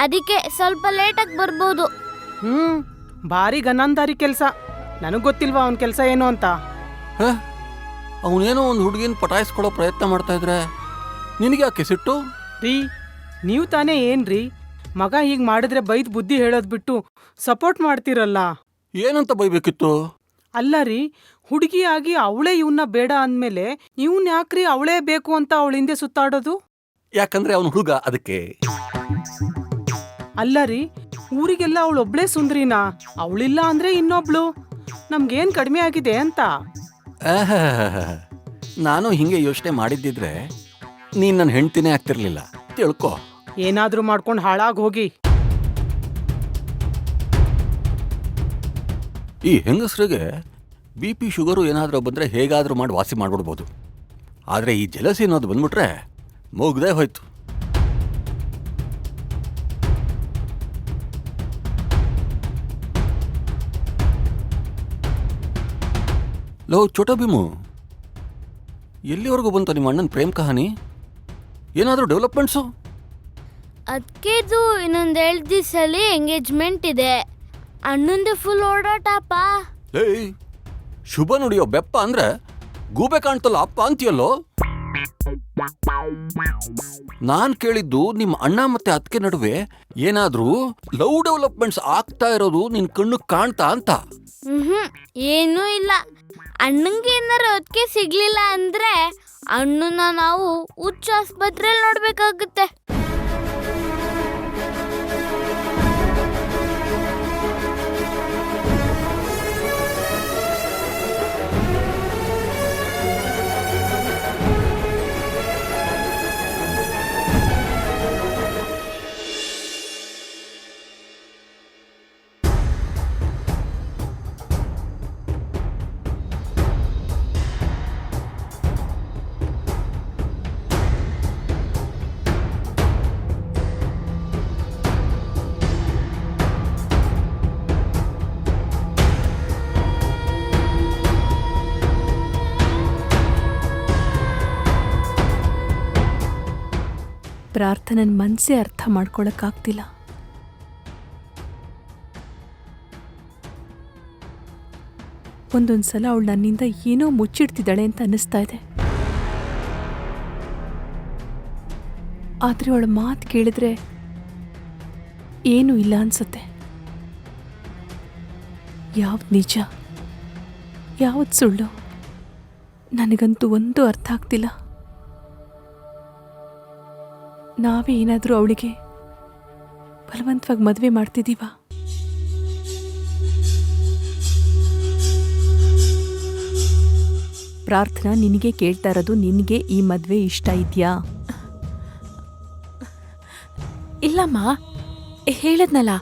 ಅದಕ್ಕೆ ಸ್ವಲ್ಪ ಲೇಟಾಗಿ ಬರ್ಬೋದು. ಭಾರಿ ಗನಾಂಧಾರಿ ಕೆಲಸ. ನನಗೆ ಗೊತ್ತಿಲ್ವಾ ಅವನ ಕೆಲಸ ಏನು ಅಂತ. ಅವನೇನೋ ಒಂದು ಹುಡುಗಿನ ಪಟಾಯಿಸ್ಕೊಳ್ಳೋ ಪ್ರಯತ್ನ ಮಾಡ್ತಾ ಇದ್ರೆ ನಿನಗೆ ಯಾಕೆ ಸಿಟ್ಟು? ರೀ, ನೀವು ತಾನೇ ಏನ್ರಿ ಮಗ ಹೀಗೆ ಮಾಡಿದ್ರೆ ಬೈದ್ ಬುದ್ಧಿ ಹೇಳೋದು ಬಿಟ್ಟು ಸಪೋರ್ಟ್ ಮಾಡ್ತಿರಲ್ಲ. ಏನಂತ ಬೈಬೇಕಿತ್ತು? ಅಲ್ಲ ರೀ, ಹುಡುಗಿಯಾಗಿ ಅವಳೇ ಇವನ್ನ ಬೇಡ ಅಂದಮೇಲೆ ಇವನ್ ಯಾಕ್ರಿ ಅವಳೇ ಬೇಕು ಅಂತ ಅವಳ ಹಿಂದೆ ಸುತ್ತಾಡೋದು? ಯಾಕಂದ್ರೆ ಅವನು ಹುಡುಗ, ಅದಕ್ಕೆ. ಅಲ್ಲ ರೀ, ಊರಿಗೆಲ್ಲ ಅವಳೊಬ್ಳೇ ಸುಂದ್ರಿನಾ? ಅವಳಿಲ್ಲ ಅಂದ್ರೆ ಇನ್ನೊಬ್ಳು. ನಮ್ಗೇನ್ ಕಡಿಮೆ ಆಗಿದೆ ಅಂತ? ನಾನು ಹಿಂಗೆ ಯೋಚನೆ ಮಾಡಿದ್ದಿದ್ರೆ ನೀನ್ ನನ್ನ ಹೆಂಡ್ತಿನೇ ಆಗ್ತಿರ್ಲಿಲ್ಲ, ತಿಳ್ಕೊ. ಏನಾದ್ರೂ ಮಾಡ್ಕೊಂಡು ಹಾಳಾಗ್ ಹೋಗಿ. ಈ ಹೆಂಗಸರಿಗೆ BP ಶುಗರು ಏನಾದರೂ ಬಂದರೆ ಹೇಗಾದರೂ ಮಾಡಿ ವಾಸಿ ಮಾಡ್ಬಿಡ್ಬೋದು. ಆದರೆ ಈ ಜಲಸಿ ಅನ್ನೋದು ಬಂದ್ಬಿಟ್ರೆ ಮುಗ್ದೇ ಹೋಯ್ತು. ಲೋ ಚೋಟಾ ಭೀಮು, ಎಲ್ಲಿವರೆಗೂ ಬಂತು ನಿಮ್ಮ ಅಣ್ಣನ ಪ್ರೇಮ್ ಕಹಾನಿ? ಏನಾದರೂ ಡೆವಲಪ್ಮೆಂಟ್ಸು? ಅದಕ್ಕೆದು ಇನ್ನೊಂದು 2 ದಿವಸದಲ್ಲಿ ಎಂಗೇಜ್ಮೆಂಟ್ ಇದೆ. ಅಣ್ಣಂದು ಫುಲ್ ಓಡಾಟಪ್ಪ. ಏಯ್, ಶುಭ ನುಡಿಯೋ ಬೆಪ್ಪ ಅಂದ್ರೆ ಗೂಬೆ ಕಾಣ್ತಲ್ಲ ಅಪ್ಪ ಅಂತೀಯಲ್ಲೋ. ನಾನ್ ಕೇಳಿದ್ದು ನಿಮ್ಮ ಅಣ್ಣ ಮತ್ತೆ ಅತ್ತಿಗೆ ನಡುವೆ ಏನಾದ್ರೂ ಲವ್ ಡೆವಲಪ್ಮೆಂಟ್ಸ್ ಆಗ್ತಾ ಇರೋದು ನಿನ್ ಕಣ್ಣು ಕಾಣ್ತಾ ಅಂತ. ಏನೂ ಇಲ್ಲ. ಅಣ್ಣಂಗೆ ಏನಾರು ಅದಕ್ಕೆ ಸಿಗ್ಲಿಲ್ಲ ಅಂದ್ರೆ ಅಣ್ಣನ ನಾವು ಹುಚ್ಚ ಆಸ್ಪತ್ರೆಯಲ್ಲಿ ನೋಡ್ಬೇಕಾಗುತ್ತೆ. ಪ್ರಾರ್ಥನನ್ ಮನ್ಸೇ ಅರ್ಥ ಮಾಡ್ಕೊಳಕ್ಕಾಗ್ತಿಲ್ಲ. ಒಂದೊಂದ್ಸಲ ಅವಳು ನನ್ನಿಂದ ಏನೋ ಮುಚ್ಚಿಡ್ತಿದ್ದಾಳೆ ಅಂತ ಅನ್ನಿಸ್ತಾ ಇದೆ. ಆದ್ರೆ ಅವಳ ಮಾತು ಕೇಳಿದ್ರೆ ಏನೂ ಇಲ್ಲ ಅನ್ಸುತ್ತೆ. ಯಾವ್ದು ನಿಜ, ಯಾವ್ದು ಸುಳ್ಳು ನನಗಂತೂ ಒಂದು ಅರ್ಥ ಆಗ್ತಿಲ್ಲ. ನಾವೇ ಏನಾದರೂ ಅವಳಿಗೆ ಬಲವಂತವಾಗಿ ಮದುವೆ ಮಾಡ್ತಿದ್ದೀವಾ? ಪ್ರಾರ್ಥನಾ ನಿನಗೆ ಕೇಳ್ತಾ ಇರೋದು, ನಿನಗೆ ಈ ಮದ್ವೆ ಇಷ್ಟ ಇದೆಯಾ? ಇಲ್ಲಮ್ಮ, ಹೇಳದ್ನಲ್ಲ,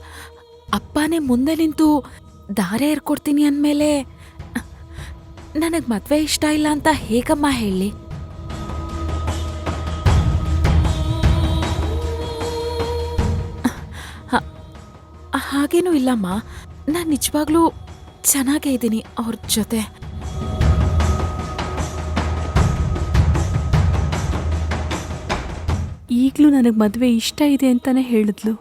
ಅಪ್ಪನೇ ಮುಂದೆ ನಿಂತು ದಾರೆ ಏರ್ಕೊಡ್ತೀನಿ ಅಂದಮೇಲೆ ನನಗೆ ಮದ್ವೆ ಇಷ್ಟ ಇಲ್ಲ ಅಂತ ಹೇಗಮ್ಮ ಹೇಳಿ? ಹಾಗೇನೂ ಇಲ್ಲಮ್ಮ, ನಾನು ನಿಜವಾಗ್ಲೂ ಚೆನ್ನಾಗೇ ಇದ್ದೀನಿ ಅವ್ರ ಜೊತೆ. ಈಗಲೂ ನನಗೆ ಮದುವೆ ಇಷ್ಟ ಇದೆ ಅಂತಾನೆ ಹೇಳಿದ್ಲು.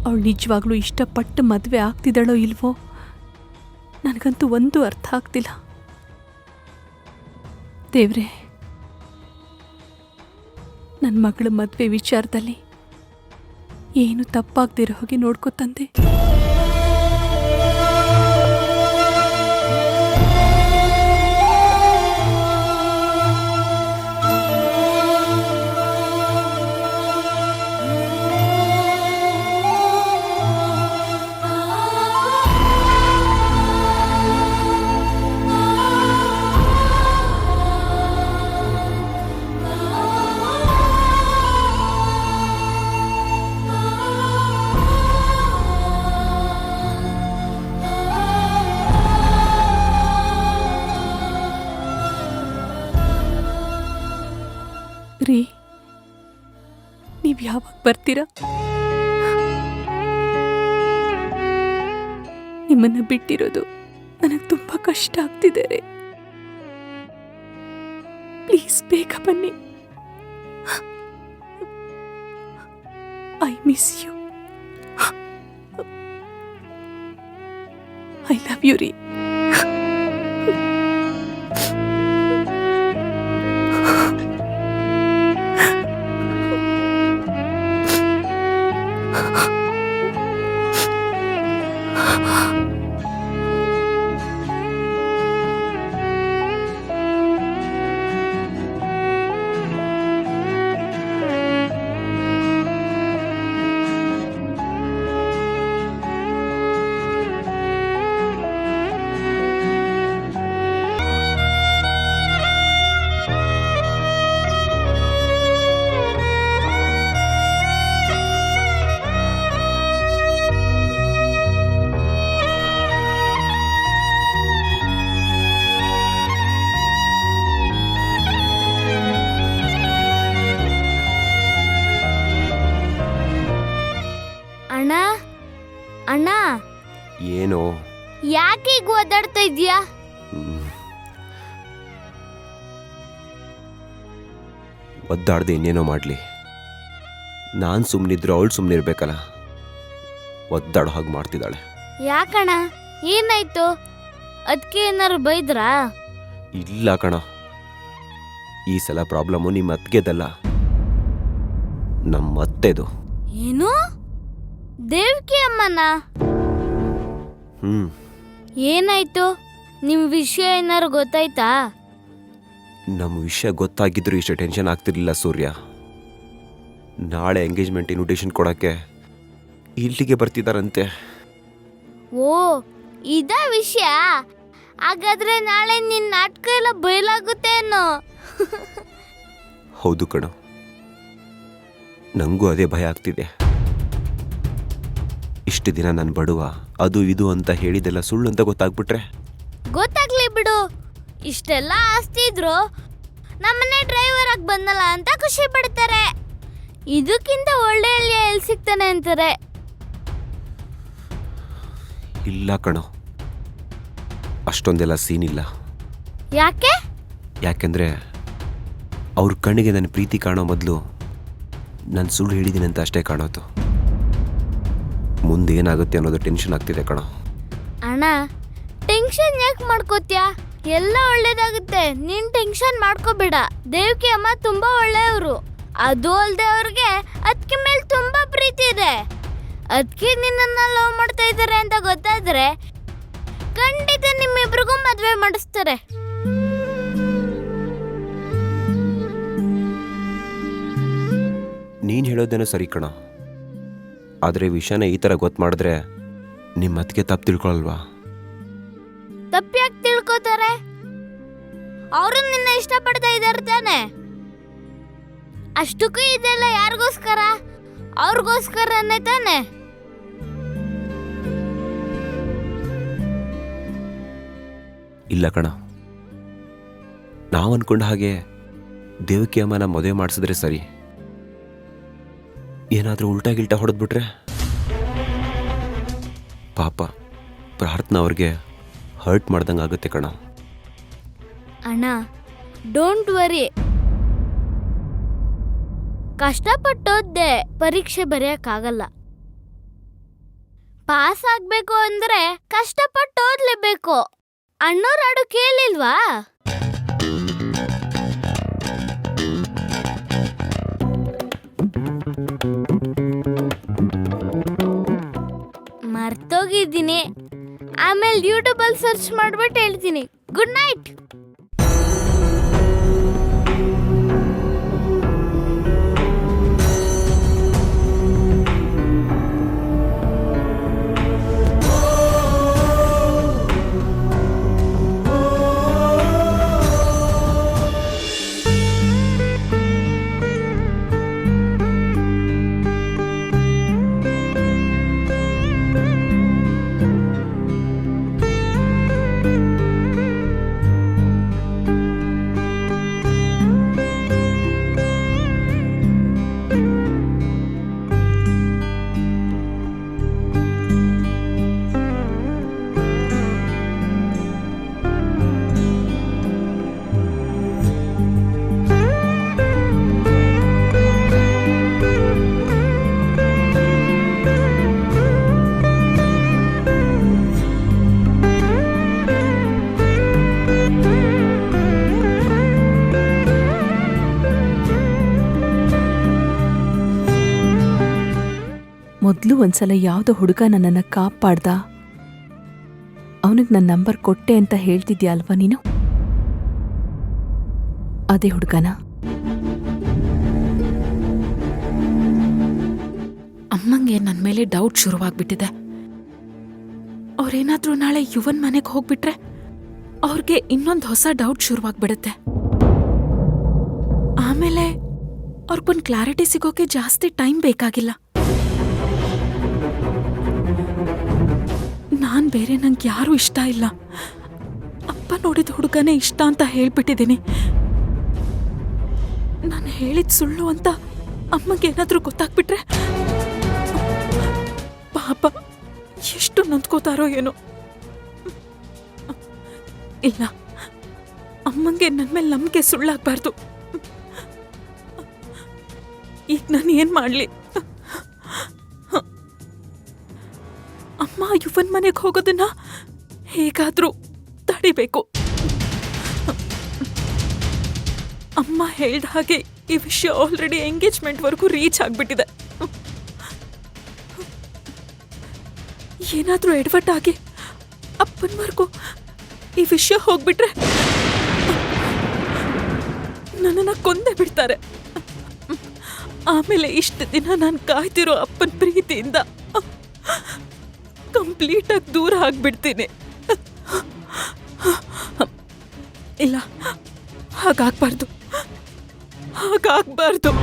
ಅವಳು ನಿಜವಾಗ್ಲೂ ಇಷ್ಟಪಟ್ಟು ಮದುವೆ ಆಗ್ತಿದ್ದಾಳೋ ಇಲ್ವೋ ನನಗಂತೂ ಒಂದು ಅರ್ಥ ಆಗ್ತಿಲ್ಲ. ದೇವ್ರೆ, ನನ್ನ ಮಗಳ ಮದುವೆ ವಿಚಾರದಲ್ಲಿ ಏನು ತಪ್ಪಾಗ್ದಿರೋ ಹೋಗಿ ನೋಡ್ಕೊ ತಂದೆ. ರೀ, ನೀವು ಯಾವಾಗ ಬರ್ತೀರಾ? ನಿಮ್ಮನ್ನ ಬಿಟ್ಟಿರೋದು ನನಗೆ ತುಂಬಾ ಕಷ್ಟ ಆಗ್ತಿದೆ ರೀ. ಪ್ಲೀಸ್ ಬೇಗ ಬನ್ನಿ. I miss you. I love you ರೀ. ಅಣ್ಣ ಅಣ್ಣ, ಏನೋ ಯಾಕೆ ಈಗ ಓದಾಡ್ತಾ ಇದ್ಯಾ? ಒದ್ದಾಡ್ದೆ ಇನ್ನೇನೋ ಮಾಡಲಿ. ನಾನು ಸುಮ್ಮನಿದ್ರು ಅವಳು ಸುಮ್ಮನಿರ್ಬೇಕಲ್ಲ. ಒದ್ದಾಡೋ ಹಾಗೆ ಮಾಡ್ತಿದ್ದಾಳೆ. ಯಾಕಣ್ಣ, ಏನಾಯ್ತು? ಅದಕ್ಕೆ ಏನಾರು ಬೈದ್ರಾ? ಇಲ್ಲ ಕಣ, ಈ ಸಲ ಪ್ರಾಬ್ಲಮ್ಮು ನಿಮ್ಮ ಅತ್ತಿಗೆದಲ್ಲ, ನಮ್ಮ ಅತ್ತೆದು. ಏನು? ದೇವ್ಕಿ ಅಮ್ಮನ? ಏನಾಯ್ತು? ನಿಮ್ ವಿಷಯ ಏನಾರು ಗೊತ್ತಾಯ್ತಾ? ನಮ್ಮ ವಿಷಯ ಗೊತ್ತಾಗಿದ್ರು ಇಷ್ಟು ಟೆನ್ಷನ್ ಆಗ್ತಿರ್ಲಿಲ್ಲ ಸೂರ್ಯ. ನಾಳೆ ಎಂಗೇಜ್ಮೆಂಟ್ ಇನ್ವಿಟೇಷನ್ ಕೊಡೋಕ್ಕೆ ಇಲ್ಲಿಗೆ ಬರ್ತಿದ್ದಾರಂತೆ. ಓ, ಇದ ವಿಷಯ? ಹಾಗಾದ್ರೆ ನಾಳೆ ನಿನ್ ನಾಟಕ ಎಲ್ಲ ಬಯಲಾಗುತ್ತೆ ಅನ್ನೋ. ಹೌದು ಕಣೋ, ನನಗೂ ಅದೇ ಭಯ ಆಗ್ತಿದೆ. ಇಷ್ಟು ದಿನ ನಾನು ಬಡವ, ಅದು ಇದು ಅಂತ ಹೇಳಿದೆಲ್ಲ ಸುಳ್ಳು ಅಂತ ಗೊತ್ತಾಗ್ಬಿಟ್ರೆ? ಗೊತ್ತಾಗ್ಲಿ ಬಿಡು. ಇಷ್ಟೆಲ್ಲ ಆಸ್ತಿ ಇದ್ರು ನಮ್ಮನೆ ಡ್ರೈವರ್ ಆಗಿ ಬಂದಲ್ಲ ಅಂತ ಖುಷಿ ಪಡ್ತಾರೆ. ಇದಕ್ಕಿಂತ ಒಳ್ಳೆ ಅಳಿಯ ಎಲ್ಲಿ ಸಿಗ್ತಾನೆ ಅಂತಾರೆ. ಇಲ್ಲ ಕಣೋ, ಅಷ್ಟೊಂದೆಲ್ಲ ಸೀನ್ ಇಲ್ಲ. ಯಾಕೆ? ಯಾಕೆಂದ್ರೆ ಅವ್ರ ಕಣ್ಣಿಗೆ ನನ್ನ ಪ್ರೀತಿ ಕಾಣೋ ಮೊದಲು ನಾನು ಸುಳ್ಳು ಹೇಳಿದ್ದೀನಿ ಅಂತ ಅಷ್ಟೇ ಕಾಣೋದು. ಮುಂದೆ ಏನಾಗುತ್ತೆ ಅನ್ನೋದು ಟೆನ್ಷನ್ ಆಗ್ತಿದೆ ಕಣೋ. ಅಣ್ಣ, ಟೆನ್ಷನ್ ಯಾಕೆ ಮಾಡ್ಕೋತ್ಯಾ? ಎಲ್ಲ ಒಳ್ಳೇದಾಗುತ್ತೆ, ನೀನ್ ಟೆನ್ಷನ್ ಮಾಡ್ಕೋಬೇಡ. ದೇವ್ಕಿ ಅಮ್ಮ ತುಂಬಾ ಒಳ್ಳೆಯವರು. ಅದು ಅಲ್ದೆ ಅವ್ರಿಗೆ ಅದಕ್ಕೆ ಮೇಲೆ ತುಂಬಾ ಪ್ರೀತಿ ಇದೆ. ಅದಕ್ಕೆ ನಿನ್ನನ್ನ ಲವ್ ಮಾಡ್ತಾ ಇದ್ದಾರೆ ಅಂತ ಗೊತ್ತಾದ್ರೆ ಖಂಡಿತ ನಿಮ್ಮಿಬ್ರಿಗೂ ಮದ್ವೆ ಮಾಡಿಸ್ತಾರೆ. ನೀನು ಹೇಳೋದೇನೋ ಸರಿ ಕಣೋ, ಆದರೆ ವಿಷಯನ ಈ ಥರ ಗೊತ್ತು ಮಾಡಿದ್ರೆ ನಿಮ್ಮ ಅತ್ತಿಗೆ ತಪ್ಪು ತಿಳ್ಕೊಳಲ್ವಾ? ತಪ್ಪ್ಯಾಕೆ ತಿಳ್ಕೊತಾರೆ? ಅವರು ನಿನ್ನ ಇಷ್ಟಪಡ್ತಾ ಇದ್ದಾರೆ ತಾನೆ. ಅಷ್ಟಕ್ಕೂ ಇದೆಲ್ಲ ಯಾರಿಗೋಸ್ಕರ? ಅವ್ರಿಗೋಸ್ಕರನೇ ತಾನೆ. ಇಲ್ಲ ಕಣ, ನಾವು ಅನ್ಕೊಂಡ ಹಾಗೆ ದೇವಕಿ ಅಮ್ಮನ ಮದುವೆ ಮಾಡಿಸಿದ್ರೆ ಸರಿ. ಏನಾದರೂ ಉಲ್ಟಾ ಗಿಲ್ಟಾ ಹೊಡೆದ್ಬಿಟ್ರೆ ಪಾಪ ಪ್ರಾರ್ಥನಾ ಅವ್ರಿಗೆ ಹರ್ಟ್ ಮಾಡ್ದಂಗೆ ಆಗುತ್ತೆ ಕಣ. ಅಣ್ಣ, ಡೋಂಟ್ ವರಿ. ಕಷ್ಟಪಟ್ಟೋದ್ದೆ ಪರೀಕ್ಷೆ ಬರೆಯಕ್ಕಾಗಲ್ಲ. ಪಾಸ್ ಆಗ್ಬೇಕು ಅಂದ್ರೆ ಕಷ್ಟಪಟ್ಟು ಓದ್ಲೇಬೇಕು. ಅಣ್ಣೋರ್ ಹಾಡು ಕೇಳಿಲ್ವಾ? ಮರ್ತೋಗಿದ್ದೀನಿ. ಆಮೇಲೆ ಯೂಟ್ಯೂಬಲ್ಲಿ ಸರ್ಚ್ ಮಾಡ್ಬಿಟ್ಟು ಹೇಳ್ತೀನಿ. Good night. ಮೊದಲು ಒಂದ್ಸಲ ಯಾವುದೋ ಹುಡುಗ ನನ್ನನ್ನು ಕಾಪಾಡ್ದ, ಅವನಿಗೆ ನನ್ನ ನಂಬರ್ ಕೊಟ್ಟೆ ಅಂತ ಹೇಳ್ತಿದ್ಯಾ ಅಲ್ವಾ ನೀನು? ಅದೇ ಹುಡುಗನ? ಅಮ್ಮಂಗೆ ನನ್ನ ಮೇಲೆ ಡೌಟ್ ಶುರುವಾಗ್ಬಿಟ್ಟಿದೆ. ಅವ್ರೇನಾದ್ರೂ ನಾಳೆ ಯುವನ್ ಮನೆಗೆ ಹೋಗ್ಬಿಟ್ರೆ ಅವ್ರಿಗೆ ಇನ್ನೊಂದು ಹೊಸ ಡೌಟ್ ಶುರುವಾಗ್ಬಿಡುತ್ತೆ. ಆಮೇಲೆ ಅವ್ರಿಗೊಂದು ಕ್ಲಾರಿಟಿ ಸಿಗೋಕೆ ಜಾಸ್ತಿ ಟೈಮ್ ಬೇಕಾಗಿಲ್ಲ. ನಾನ್ ಬೇರೆ ನಂಗೆ ಯಾರೂ ಇಷ್ಟ ಇಲ್ಲ. ಅಪ್ಪ ನೋಡಿದ ಹುಡುಗನೇ ಇಷ್ಟ ಅಂತ ಹೇಳ್ಬಿಟ್ಟಿದ್ದೀನಿ. ನಾನು ಹೇಳಿದ ಸುಳ್ಳು ಅಂತ ಅಮ್ಮಗೆ ಏನಾದ್ರೂ ಗೊತ್ತಾಗ್ಬಿಟ್ರೆ ಪಾಪ ಎಷ್ಟು ನೊಂದ್ಕೋತಾರೋ ಏನೋ. ಇಲ್ಲ, ಅಮ್ಮಂಗೆ ನನ್ನ ಮೇಲೆ ನಂಬಿಕೆ ಸುಳ್ಳಾಗಬಾರ್ದು. ಈಗ ನಾನು ಏನ್ ಮಾಡ್ಲಿ? ಅಮ್ಮ ಯುವನ್ ಮನೆಗೆ ಹೋಗೋದನ್ನ ಹೇಗಾದ್ರೂ ತಡಿಬೇಕು. ಅಮ್ಮ ಹೇಳ್ದ ಹಾಗೆ ಈ ವಿಷಯ ಆಲ್ರೆಡಿ ಎಂಗೇಜ್ಮೆಂಟ್ವರೆಗೂ ರೀಚ್ ಆಗ್ಬಿಟ್ಟಿದೆ. ಏನಾದ್ರೂ ಎಡವಟ್ ಆಗಿ ಅಪ್ಪನವರೆಗೂ ಈ ವಿಷಯ ಹೋಗ್ಬಿಟ್ರೆ ನನ್ನನ್ನ ಕೊಂದೇ ಬಿಡ್ತಾರೆ. ಆಮೇಲೆ ಇಷ್ಟು ದಿನ ನಾನು ಕಾಯ್ತಿರೋ ಅಪ್ಪನ ಪ್ರೀತಿಯಿಂದ ಕಂಪ್ಲೀಟ್ ಆಗಿ ದೂರ ಆಗ್ಬಿಡ್ತೀನಿ. ಇಲ್ಲ, ಹಾಗಾಗ್ಬಾರ್ದು, ಹಾಗಾಗ್ಬಾರ್ದು.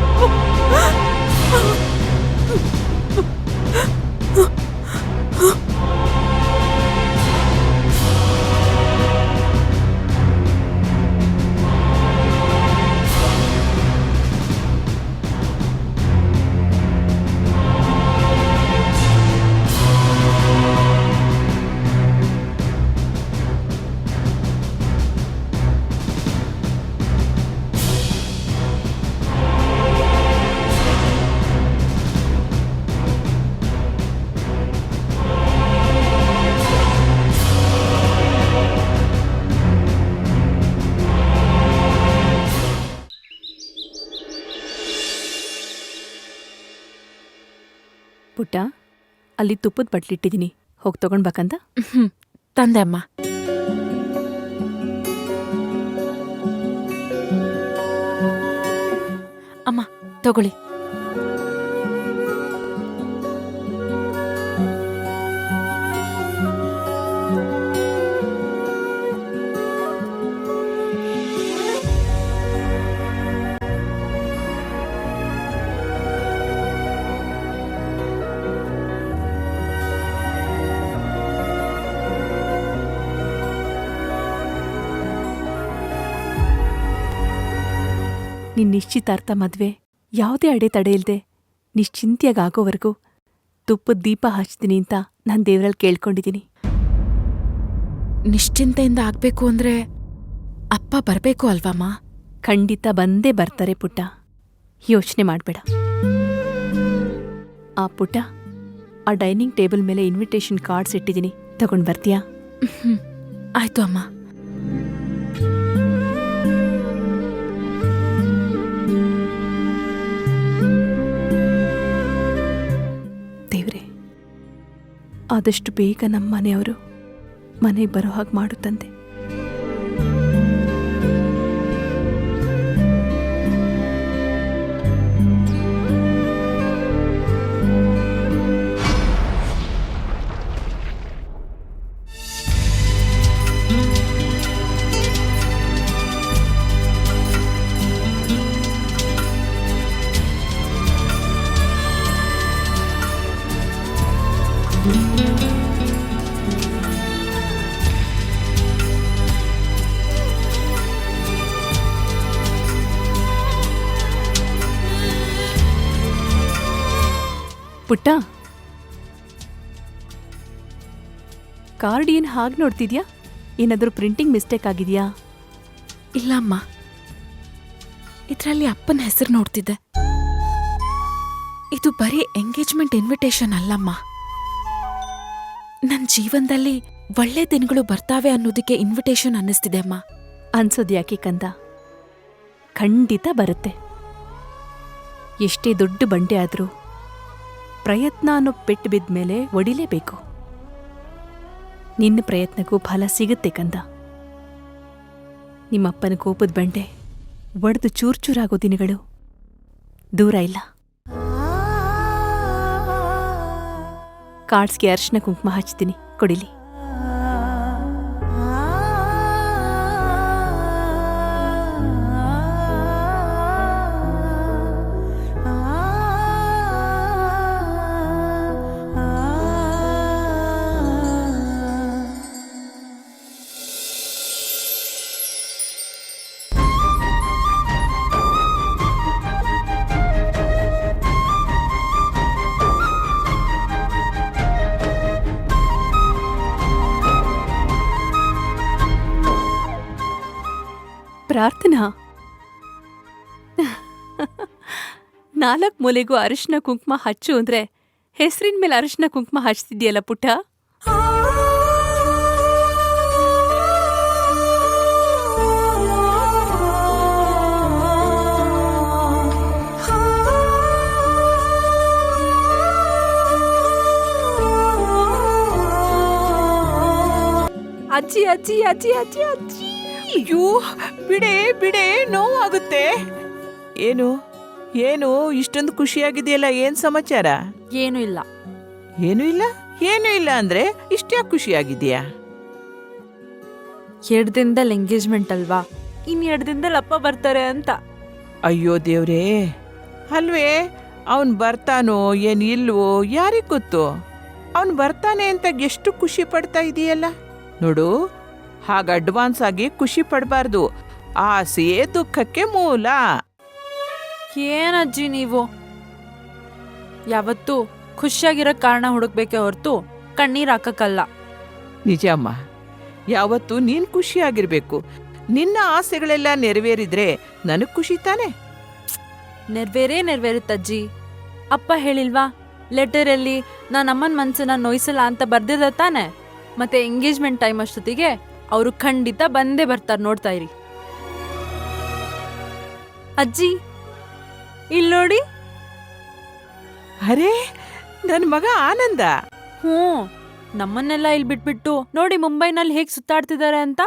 ಪುಟ್ಟ, ಅಲ್ಲಿ ತುಪ್ಪದ ಬಟ್ಲಿಟ್ಟಿದ್ದೀನಿ, ಹೋಗಿ ತಗೊಂಡ್ಬೇಕಂತ. ತಂದೆ ಅಮ್ಮ. ಅಮ್ಮ ತಗೊಳ್ಳಿ. ನಿನ್ ನಿಶ್ಚಿತಾರ್ಥ ಮದ್ವೆ ಯಾವುದೇ ಅಡೆತಡೆ ಇಲ್ದೆ ನಿಶ್ಚಿಂತೆಯಾಗೋವರೆಗೂ ತುಪ್ಪದ ದೀಪ ಹಚ್ತೀನಿ ಅಂತ ನಾನು ದೇವರಲ್ಲಿ ಕೇಳ್ಕೊಂಡಿದ್ದೀನಿ. ನಿಶ್ಚಿಂತೆಯಿಂದ ಆಗ್ಬೇಕು ಅಂದ್ರೆ ಅಪ್ಪ ಬರ್ಬೇಕು ಅಲ್ವಮ್ಮ? ಖಂಡಿತ ಬಂದೇ ಬರ್ತಾರೆ ಪುಟ್ಟ, ಯೋಚನೆ ಮಾಡ್ಬೇಡ. ಆ ಪುಟ್ಟ, ಆ ಡೈನಿಂಗ್ ಟೇಬಲ್ ಮೇಲೆ ಇನ್ವಿಟೇಷನ್ ಕಾರ್ಡ್ಸ್ ಇಟ್ಟಿದ್ದೀನಿ, ತಗೊಂಡ್ ಬರ್ತೀಯಾ? ಆಯ್ತು ಅಮ್ಮ. ದೇವ್ರೆ, ಆದಷ್ಟು ಬೇಗ ನಮ್ಮ ಮನೆಯವರು ಮನೆಗೆ ಬರೋ ಹಾಗೆ ಮಾಡು ತಂದೆ. ಪುಟ್ಟ, ಕಾರ್ಡ್ ಏನ್ ಹಾಗೆ ನೋಡ್ತಿದ್ಯಾ? ಏನಾದರೂ ಪ್ರಿಂಟಿಂಗ್ ಮಿಸ್ಟೇಕ್ ಆಗಿದೆಯಾ? ಇಲ್ಲ ಅಮ್ಮ, ಇದರಲ್ಲಿ ಅಪ್ಪನ ಹೆಸರು ನೋಡ್ತಿದ್ದೆ. ಇದು ಬರೀ ಎಂಗೇಜ್ಮೆಂಟ್ ಇನ್ವಿಟೇಷನ್ ಅಲ್ಲಮ್ಮ. ನನ್ನ ಜೀವನದಲ್ಲಿ ಒಳ್ಳೆ ದಿನಗಳು ಬರ್ತಾವೆ ಅನ್ನೋದಕ್ಕೆ ಇನ್ವಿಟೇಷನ್ ಅನ್ನಿಸ್ತಿದೆ ಅಮ್ಮ. ಅನ್ಸೋದ್ಯಾಕೆ ಕಂದ, ಖಂಡಿತ ಬರುತ್ತೆ. ಎಷ್ಟೇ ದೊಡ್ಡ ಬಂಡೆ ಆದರೂ ಪ್ರಯತ್ನ ಅನ್ನೋ ಪೆಟ್ಟು ಬಿದ್ಮೇಲೆ ಒಡಿಲೇಬೇಕು. ನಿನ್ನ ಪ್ರಯತ್ನಕ್ಕೂ ಫಲ ಸಿಗುತ್ತೆ ಕಂದ. ನಿಮ್ಮಪ್ಪನ ಕೋಪದ ಬಂಡೆ ಒಡೆದು ಚೂರ್ಚೂರಾಗೋ ದಿನಗಳು ದೂರ ಇಲ್ಲ. ಕಾರ್ಡ್ಸ್ಗೆ ಅರ್ಶಿನ ಕುಂಕುಮ ಹಚ್ತೀನಿ, ಕೊಡಿಲಿ. ಪ್ರಾರ್ಥನಾ, 4 ಮೂಲೆಗೂ ಅರಿಶಿನ ಕುಂಕುಮ ಹಚ್ಚು ಅಂದ್ರೆ ಹೆಸರಿನ ಮೇಲೆ ಅರಿಶಿನ ಕುಂಕುಮ ಹಚ್ತಿದ್ಯಲ್ಲ ಪುಟ್ಟ. ಅಜ್ಜಿ ಅಜ್ಜಿ ಅಜ್ಜಿ ಅಜ್ಜಿ ಅಜ್ಜಿ. ಅಯ್ಯೋ, ಬಿಡೆ ನೋವಾಗುತ್ತೆ. ಏನು ಏನು ಇಷ್ಟೊಂದು ಖುಷಿಯಾಗಿದೆಯಲ್ಲ, ಏನ್ ಸಮಾಚಾರ? ಏನೂ ಇಲ್ಲ. ಏನೂ ಇಲ್ಲ ಅಂದ್ರೆ ಇಷ್ಟ್ಯಾಕೆ ಖುಷಿಯಾಗಿದೆಯಾ? 2 ದಿನದಲ್ಲಿ ಎಂಗೇಜ್ಮೆಂಟ್ ಅಲ್ವಾ, ಇನ್ 2 ದಿನದಲ್ಲಿ ಅಪ್ಪ ಬರ್ತಾರೆ ಅಂತ. ಅಯ್ಯೋ ದೇವ್ರೇ, ಅಲ್ವೇ ಅವನ್ ಬರ್ತಾನೋ ಏನ್ ಇಲ್ವೋ ಯಾರಿಗ್ ಗೊತ್ತು? ಅವನ್ ಬರ್ತಾನೆ ಅಂತ ಎಷ್ಟು ಖುಷಿ ಪಡ್ತಾ ಇದೀಯಲ್ಲ ನೋಡು. ಹಾಗ ಅಡ್ವಾನ್ಸ್ ಆಗಿ ಖುಷಿ ಪಡಬಾರ್ದು, ಆಸೆಯೇ ದುಃಖಕ್ಕೆ ಮೂಲ. ಏನಜ್ಜಿ ನೀವು ಯಾವತ್ತೂ ಖುಷಿಯಾಗಿರೋ ಕಾರಣ ಹುಡುಕ್ಬೇಕೆ ಹೊರತು ಕಣ್ಣೀರ್ ಹಾಕಕ್ಕಲ್ಲ. ನಿಜ ಅಮ್ಮ, ಯಾವತ್ತೂ ನೀನ್ ಖುಷಿಯಾಗಿರ್ಬೇಕು. ನಿನ್ನ ಆಸೆಗಳೆಲ್ಲ ನೆರವೇರಿದ್ರೆ ನನಗ್ ಖುಷಿ ತಾನೆ. ನೆರವೇರುತ್ತಜ್ಜಿ. ಅಪ್ಪ ಹೇಳಿಲ್ವಾ ಲೆಟರಲ್ಲಿ ನಾನು ಅಮ್ಮನ ಮನ್ಸನ್ನ ನೋಯ್ಸಲ್ಲ ಅಂತ ಬರ್ದಿರ ತಾನೆ. ಮತ್ತೆ ಎಂಗೇಜ್ಮೆಂಟ್ ಟೈಮ್ ಅಷ್ಟೊತ್ತಿಗೆ ಅವರು ಖಂಡಿತ ಬಂದೇ ಬರ್ತಾರೆ, ನೋಡ್ತಾ ಇರಿ. ಅಜ್ಜಿ ಇಲ್ಲಿ ನೋಡಿ. ಅರೇ, ನನ್ ಮಗ ಆನಂದ. ನಮ್ಮನ್ನೆಲ್ಲ ಇಲ್ಲಿ ಬಿಟ್ಬಿಟ್ಟು ನೋಡಿ ಮುಂಬೈನಲ್ಲಿ ಹೇಗ್ ಸುತ್ತಾಡ್ತಿದ್ದಾರೆ ಅಂತ.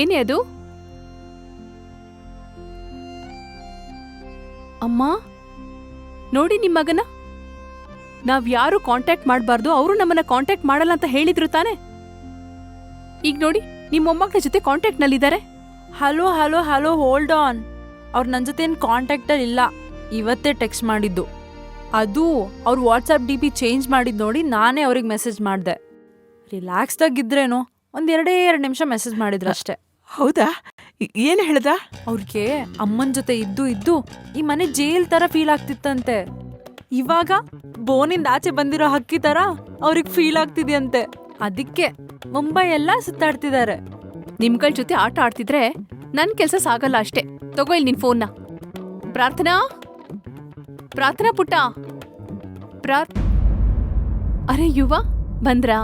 ಏನೇ ಅದು? ಅಮ್ಮ ನೋಡಿ ನಿಮ್ ಮಗನ. ನಾವ್ ಯಾರು ಕಾಂಟ್ಯಾಕ್ಟ್ ಮಾಡಬಾರ್ದು, ಅವರು ನಮ್ಮನ್ನ ಕಾಂಟ್ಯಾಕ್ಟ್ ಮಾಡಲ್ಲ ಅಂತ ಹೇಳಿದ್ರು ತಾನೆ. ಈಗ ನೋಡಿ ನಿಮ್ ಮೊಮ್ಮಕ್ಕಳ ಜೊತೆ ಕಾಂಟ್ಯಾಕ್ಟ್ ನಲ್ಲಿದ್ದಾರೆ. Hello hello hello hold on. ಅವ್ರು ನನ್ನ ಜೊತೆ ಏನು ಕಾಂಟ್ಯಾಕ್ಟಲ್ಲಿ ಇಲ್ಲ, ಇವತ್ತೇ ಟೆಕ್ಸ್ಟ್ ಮಾಡಿದ್ದು. ಅದು ಅವ್ರು ವಾಟ್ಸಪ್ DP ಚೇಂಜ್ ಮಾಡಿದ್ದು ನೋಡಿ ನಾನೇ ಅವ್ರಿಗೆ ಮೆಸೇಜ್ ಮಾಡಿದೆ. ರಿಲ್ಯಾಕ್ಸ್ದಾಗಿದ್ರೇನು ಒಂದ್ ಎರಡೇ 2 ನಿಮಿಷ ಮೆಸೇಜ್ ಮಾಡಿದ್ರು ಅಷ್ಟೇ. ಹೌದಾ? ಏನು ಹೇಳ್ದ? ಅವ್ರಿಗೆ ಅಮ್ಮನ್ ಜೊತೆ ಇದ್ದು ಇದ್ದು ಈ ಮನೆ ಜೈಲ್ ತರ ಫೀಲ್ ಆಗ್ತಿತ್ತಂತೆ. ಇವಾಗ ಬೋನಿಂದ ಆಚೆ ಬಂದಿರೋ ಹಕ್ಕಿ ತರ ಅವ್ರಿಗೆ ಫೀಲ್ ಆಗ್ತಿದ್ಯಂತೆ. ಅದಕ್ಕೆ ಮುಂಬೈ ಎಲ್ಲ ಸುತ್ತಾಡ್ತಿದ್ದಾರೆ. ನಿಮ್ಗಳ ಜೊತೆ ಆಟ ಆಡ್ತಿದ್ರೆ ನನ್ ಕೆಲ್ಸ ಸಾಗಲ್ಲ ಅಷ್ಟೇ. ತಗೋ ಇಲ್ಲಿ ನಿನ್ ಫೋನ್ನ. ಪ್ರಾರ್ಥನಾ ಪ್ರಾರ್ಥನಾ ಪುಟ್ಟ ಅರೆ ಯುವ ಬಂದ್ರಾ?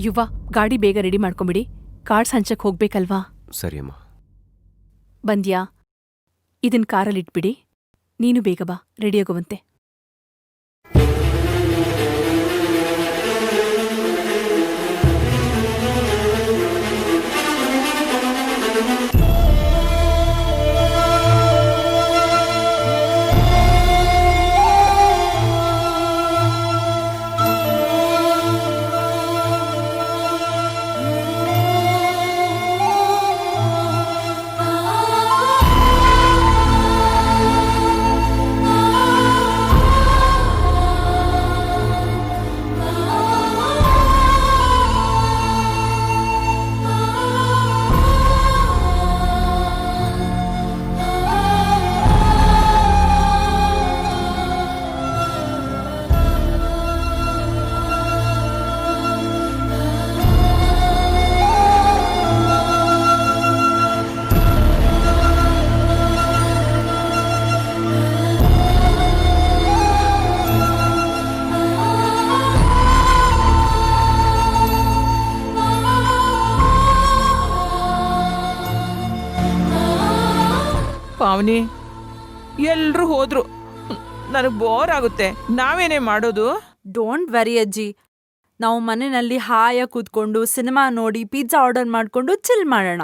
ಯುವ, ಗಾಡಿ ಬೇಗ ರೆಡಿ ಮಾಡ್ಕೊಂಬಿಡಿ, ಕಾರ್ಡ್ಸ್ ಹಂಚಕ್ ಹೋಗ್ಬೇಕಲ್ವಾ? ಸರಿ ಅಮ್ಮ. ಬಂದ್ಯಾ? ಇದನ್ ಕಾರಲ್ಲಿಟ್ಬಿಡಿ. ನೀನು ಬೇಗ ಬಾ, ರೆಡಿಯಾಗುವಂತೆ. ಪಾವನಿ, ಎಲ್ರೂ ಹೋದ್ರು, ನನಗೆ ಬೋರ್ ಆಗುತ್ತೆ. ನಾವೇನೇ ಮಾಡೋದು? ಡೋಂಟ್ ವೆರಿ ಅಜ್ಜಿ, ನಾವು ಮನೆಯಲ್ಲಿ ಹಾಯಾಗಿ ಕೂತ್ಕೊಂಡು ಸಿನಿಮಾ ನೋಡಿ ಪಿಜ್ಜಾ ಆರ್ಡರ್ ಮಾಡ್ಕೊಂಡು ಚಿಲ್ ಮಾಡೋಣ.